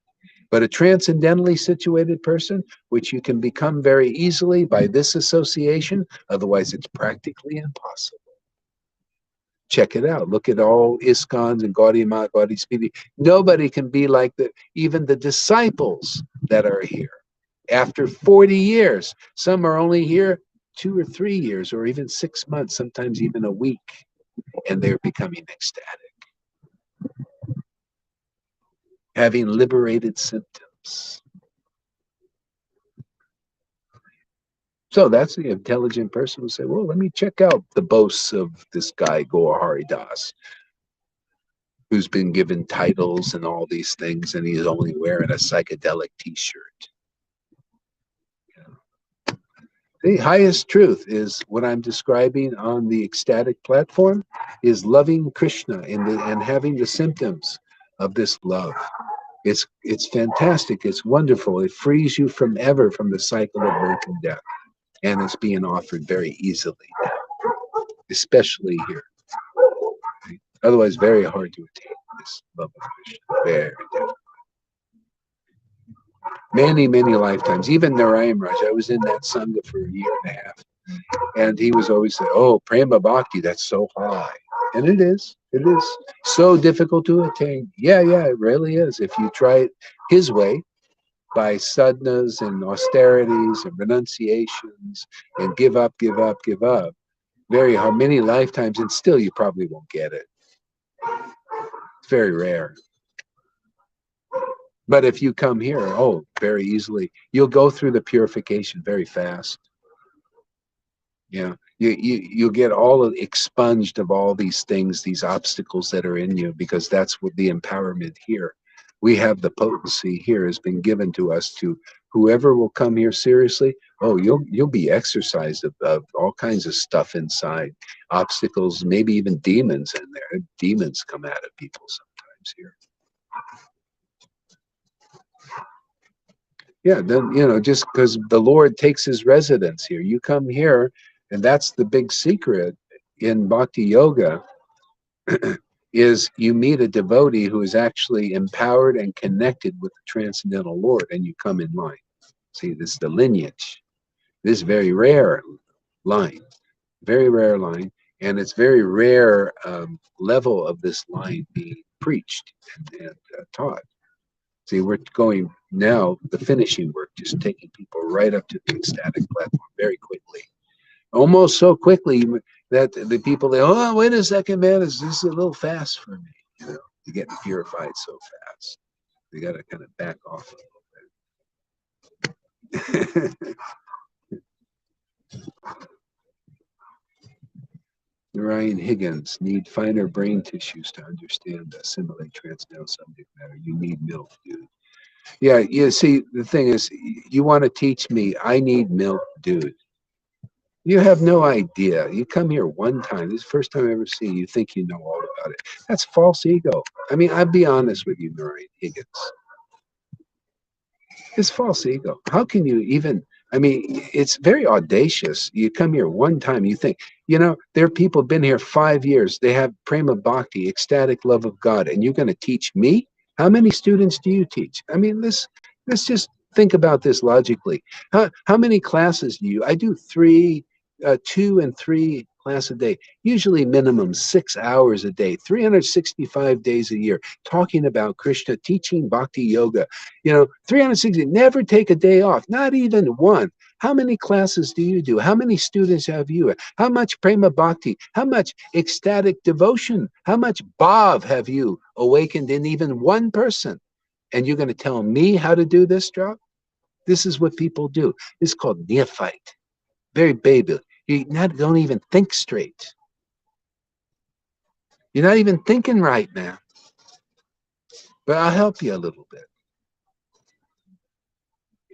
But a transcendentally situated person, which you can become very easily by this association, otherwise it's practically impossible. Check it out. Look at all ISKCONs and Gaudiya Math, Gaudiya Speedy. Nobody can be like even the disciples that are here. After 40 years, some are only here 2 or 3 years, or even 6 months, sometimes even a week, and they're becoming ecstatic, having liberated symptoms. So that's the intelligent person who say, well, let me check out the boasts of this guy, Gaur Hari Das, who's been given titles and all these things, and he's only wearing a psychedelic t-shirt. Yeah. The highest truth is what I'm describing on the ecstatic platform is loving Krishna and having the symptoms of this love. It's fantastic. It's wonderful. It frees you from the cycle of birth and death. And it's being offered very easily now, especially here. Right? Otherwise, very hard to attain this love of Krishna. Very difficult. Many, many lifetimes. Even Narayan Raj, I was in that Sangha for a year and a half. And he was always saying, oh, Prema Bhakti, that's so high. And it is. It is so difficult to attain. Yeah, it really is. If you try it his way, by sadhanas and austerities and renunciations and give up, very hard, many lifetimes, and still you probably won't get it. It's very rare. But if you come here, oh, very easily, you'll go through the purification very fast. Yeah, you get expunged of all these things, these obstacles that are in you, because that's what the empowerment here. We have the potency here has been given to us to whoever will come here seriously. Oh, you'll be exercised of all kinds of stuff inside, obstacles, maybe even demons in there. Demons come out of people sometimes here. Yeah, then just because the Lord takes his residence here, you come here, and that's the big secret in Bhakti Yoga. Is you meet a devotee who is actually empowered and connected with the transcendental Lord, and you come in line. See, this is the lineage. This very rare line, and it's very rare level of this line being preached and taught. See, we're going now, the finishing work, just taking people right up to the ecstatic platform very quickly. Almost so quickly that the people, oh, wait a second, man, this is a little fast for me. You're getting purified so fast. You got to kind of back off a little bit. Ryan Higgins, need finer brain tissues to understand, assimilate transcendental subject matter. You need milk, dude. Yeah, see, the thing is, you want to teach me, I need milk, dude. You have no idea. You come here one time. This is the first time I ever see you. You think you know all about it. That's false ego. I mean, I'd be honest with you, Narayan Higgins. It's false ego. How can you even, I mean, it's very audacious. You come here one time, you think, there are people been here 5 years. They have prema bhakti, ecstatic love of God, and you're going to teach me? How many students do you teach? I mean, let's just think about this logically. How many classes do you? I do 2 and 3 class a day, usually minimum 6 hours a day, 365 days a year, talking about Krishna, teaching bhakti yoga, 360, never take a day off, not even one. How many classes do you do? How many students have you? How much prema bhakti? How much ecstatic devotion? How much bhav have you awakened in even one person? And you're going to tell me how to do this job? This is what people do. It's called neophyte. Very baby. You don't even think straight. You're not even thinking right, man. But I'll help you a little bit.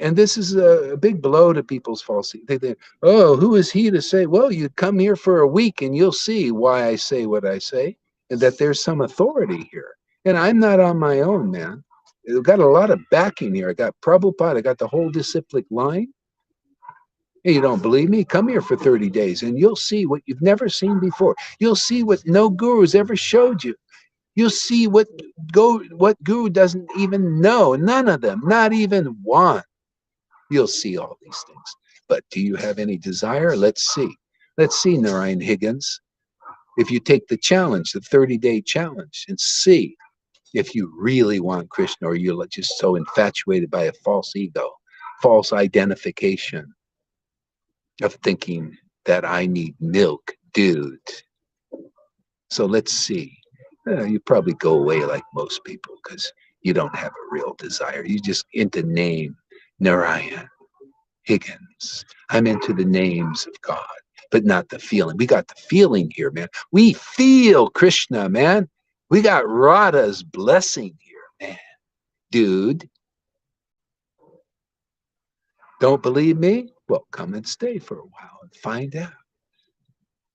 And this is a big blow to people's false. They think, oh, who is he to say? Well, you come here for a week and you'll see why I say what I say, and that there's some authority here. And I'm not on my own, man. I've got a lot of backing here. I got Prabhupada, I got the whole disciplic line. Hey, you don't believe me? Come here for 30 days and you'll see what you've never seen before. You'll see what no guru's ever showed you. You'll see what guru doesn't even know. None of them, not even one. You'll see all these things. But do you have any desire? Let's see. Let's see, Narayan Higgins. If you take the challenge, the 30-day challenge, and see if you really want Krishna, or you're just so infatuated by a false ego, false identification of thinking that I need milk, dude. So let's see. You probably go away like most people because you don't have a real desire. You just into name Narayan Higgins. I'm into the names of God, but not the feeling. We got the feeling here, man. We feel Krishna, man. We got Radha's blessing here, man. Dude. Don't believe me? Well, come and stay for a while and find out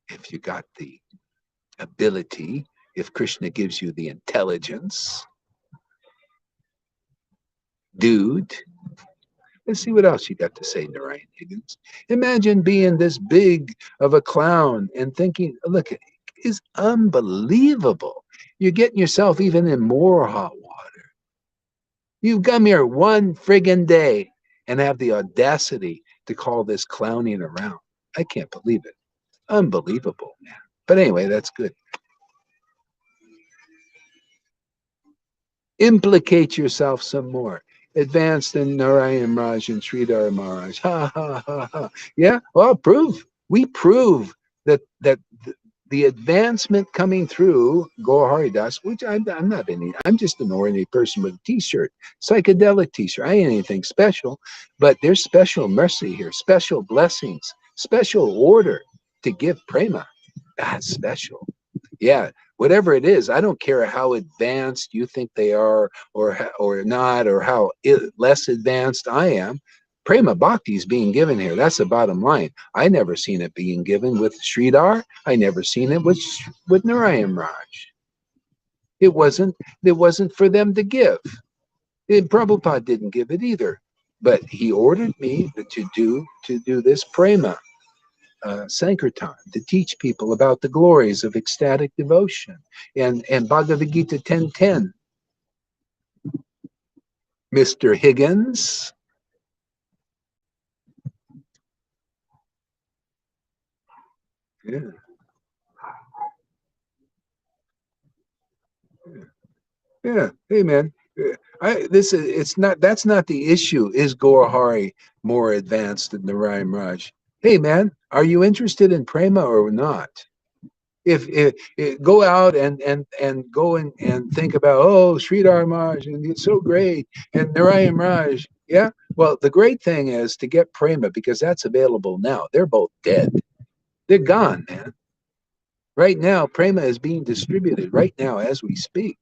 if you got the ability, if Krishna gives you the intelligence. Dude. Let's see what else you got to say, Narayan Higgins. Imagine being this big of a clown and thinking, look, it's unbelievable. You're getting yourself even in more hot water. You've come here one friggin' day and have the audacity to call this clowning around. I can't believe it. Unbelievable, man. But anyway, that's good. Implicate yourself some more. Advanced in Narayan Maharaj and Sridhar Maharaj. Ha ha ha ha. Yeah, well, we prove that the advancement coming through Gaur Haridas, which I'm not any, I'm just an ordinary person with a t-shirt, psychedelic t-shirt. I ain't anything special, but there's special mercy here, special blessings, special order to give prema. That's special. Yeah, whatever it is, I don't care how advanced you think they are or not, or how less advanced I am. Prema Bhakti is being given here. That's the bottom line. I never seen it being given with Sridhar. I never seen it with Narayan Raj. It wasn't for them to give. Prabhupada didn't give it either. But he ordered me to do this prema. Sankirtan, to teach people about the glories of ecstatic devotion, and Bhagavad Gita 10:10. Mr. Higgins. Yeah. Yeah. Hey, man. That's not the issue. Is Gaur Hari more advanced than Narayan Raj? Hey, man, are you interested in prema or not? If go out and go and think about, oh, Sridhar Maharaj and it's so great, and Narayan Raj, yeah. Well, the great thing is to get prema because that's available now. They're both dead. They're gone, man. Right now, prema is being distributed right now as we speak.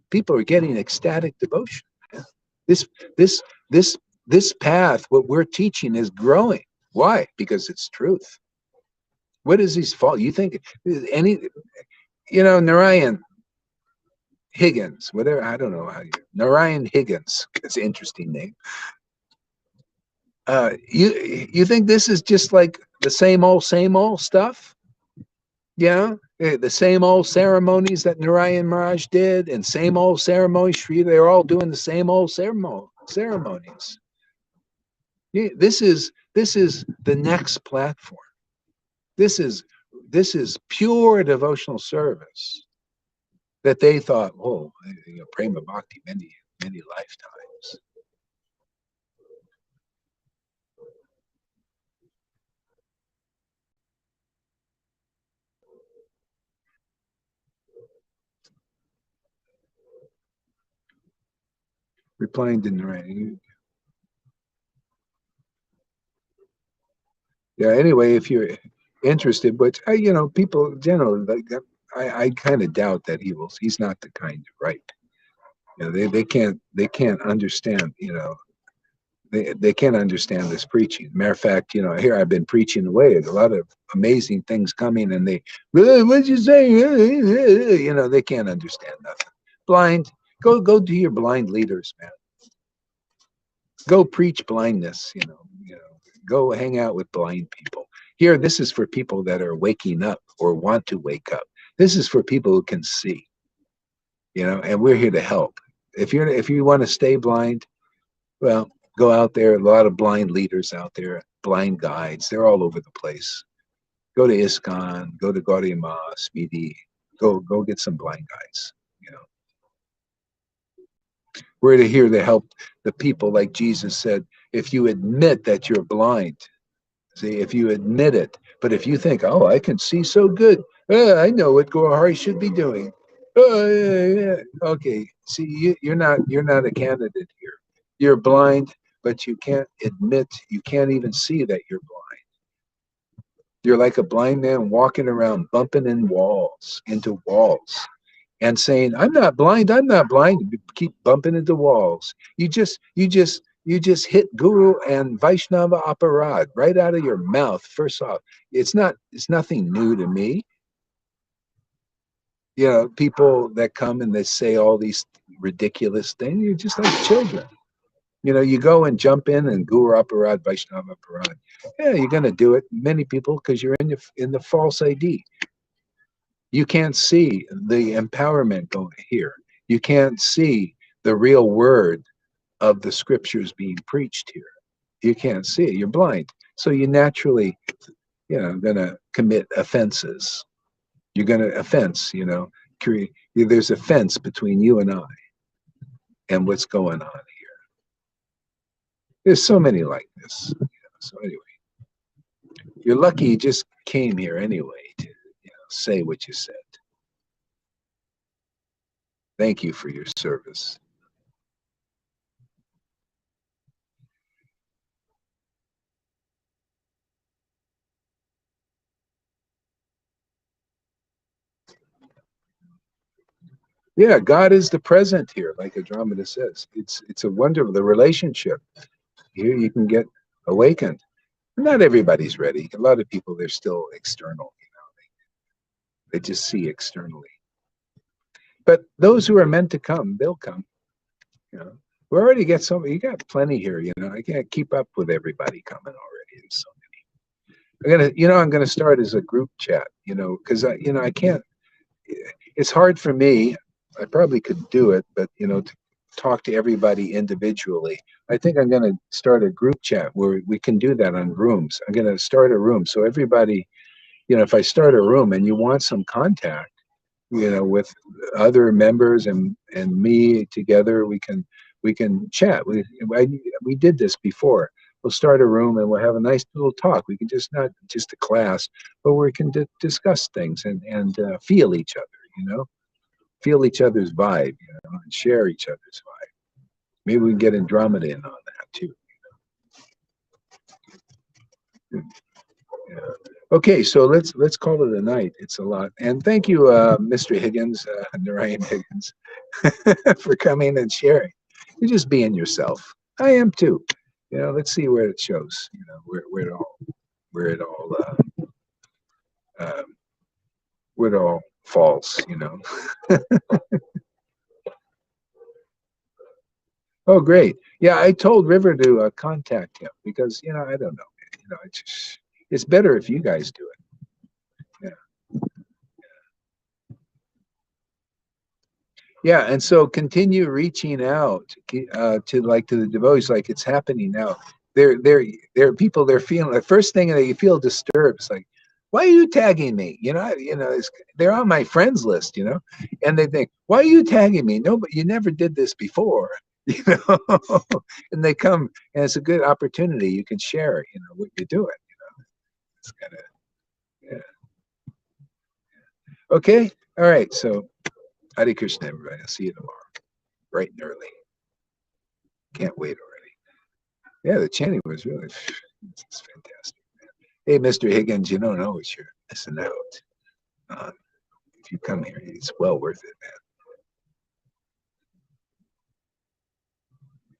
People are getting ecstatic devotion. Man. This this this path, what we're teaching, is growing. Why? Because it's truth. What is his fault? You think any, Narayan Higgins, whatever, I don't know how Narayan Higgins, it's an interesting name. You think this is just like the same old stuff? Yeah, the same old ceremonies that Narayan Maharaj did, and same old ceremonies. They're all doing the same old ceremonies. Yeah, this is the next platform. This is pure devotional service that they thought, oh, prema bhakti many lifetimes. Replying to Narayan. Yeah. Anyway, if you're interested, but people generally like that. I kind of doubt that he's not the kind to write. They can't understand. They can't understand this preaching. Matter of fact, here I've been preaching away, a lot of amazing things coming, and they, what'd you say? They can't understand nothing. Blind, go to your blind leaders, man. Go preach blindness, go hang out with blind people. Here, this is for people that are waking up or want to wake up. This is for people who can see, and we're here to help. If you want to stay blind, well, go out there. A lot of blind leaders out there, blind guides. They're all over the place. Go to ISKCON, go to Gaudiya Mas, Speedy. Go get some blind guides. We're here to help the people, like Jesus said. If you admit that you're blind, see, if you admit it, but if you think, oh, I can see so good, I know what Gohari should be doing. Yeah. Okay, see, you're not a candidate here. You're blind, but you can't admit, you can't even see that you're blind. You're like a blind man walking around bumping into walls, and saying, I'm not blind, I'm not blind. You keep bumping into walls. You just hit Guru and Vaishnava aparad right out of your mouth. First off, it's nothing new to me. People that come and they say all these ridiculous things, you're just like children. You go and jump in and Guru aparad, Vaishnava aparad. Yeah, you're gonna do it. Many people, because you're in the false ID. You can't see the empowerment going here. You can't see the real word of the scriptures being preached here. You can't see it. You're blind. So you naturally, gonna commit offenses. You're gonna offense, there's a fence between you and I and what's going on here. There's so many like this. So anyway, you're lucky you just came here anyway to say what you said. Thank you for your service. Yeah, God is the present here, like Andromeda says. It's a wonder of the relationship. Here you can get awakened. Not everybody's ready. A lot of people, they're still external, they just see externally. But those who are meant to come, they'll come. We already get you got plenty here, I can't keep up with everybody coming already. There's so many. I'm gonna start as a group chat, because I can't, it's hard for me. I probably could do it, but to talk to everybody individually. I think I'm going to start a group chat where we can do that on rooms. I'm going to start a room. So everybody, if I start a room and you want some contact, with other members and me together, we can chat. We did this before. We'll start a room and we'll have a nice little talk. We can just, not just a class, but we can discuss things and feel each other, feel each other's vibe, and share each other's vibe. Maybe we can get Andromeda in on that too. Yeah. Okay, so let's call it a night. It's a lot, and thank you, Mr. Higgins, Narayan Higgins, for coming and sharing. You're just being yourself. I am too. Let's see where it shows. Where it all falls. Oh, great. Yeah, I told River to contact him because, I don't know. It's better if you guys do it. Yeah. Yeah, and so continue reaching out to the devotees, like it's happening now. There are people, they're feeling, the first thing that you feel disturbed, it's like, why are you tagging me? They're on my friends list, and they think, why are you tagging me? No, but you never did this before, and they come, and it's a good opportunity. You can share, what you're doing, it's kind of, yeah. Okay. All right. So Hare Krishna, everybody. I'll see you tomorrow, bright and early. Can't wait already. Yeah, the chanting was really, it's fantastic, man. Hey, Mr. Higgins, you don't know what you're missing out. If you come here, it's well worth it, man.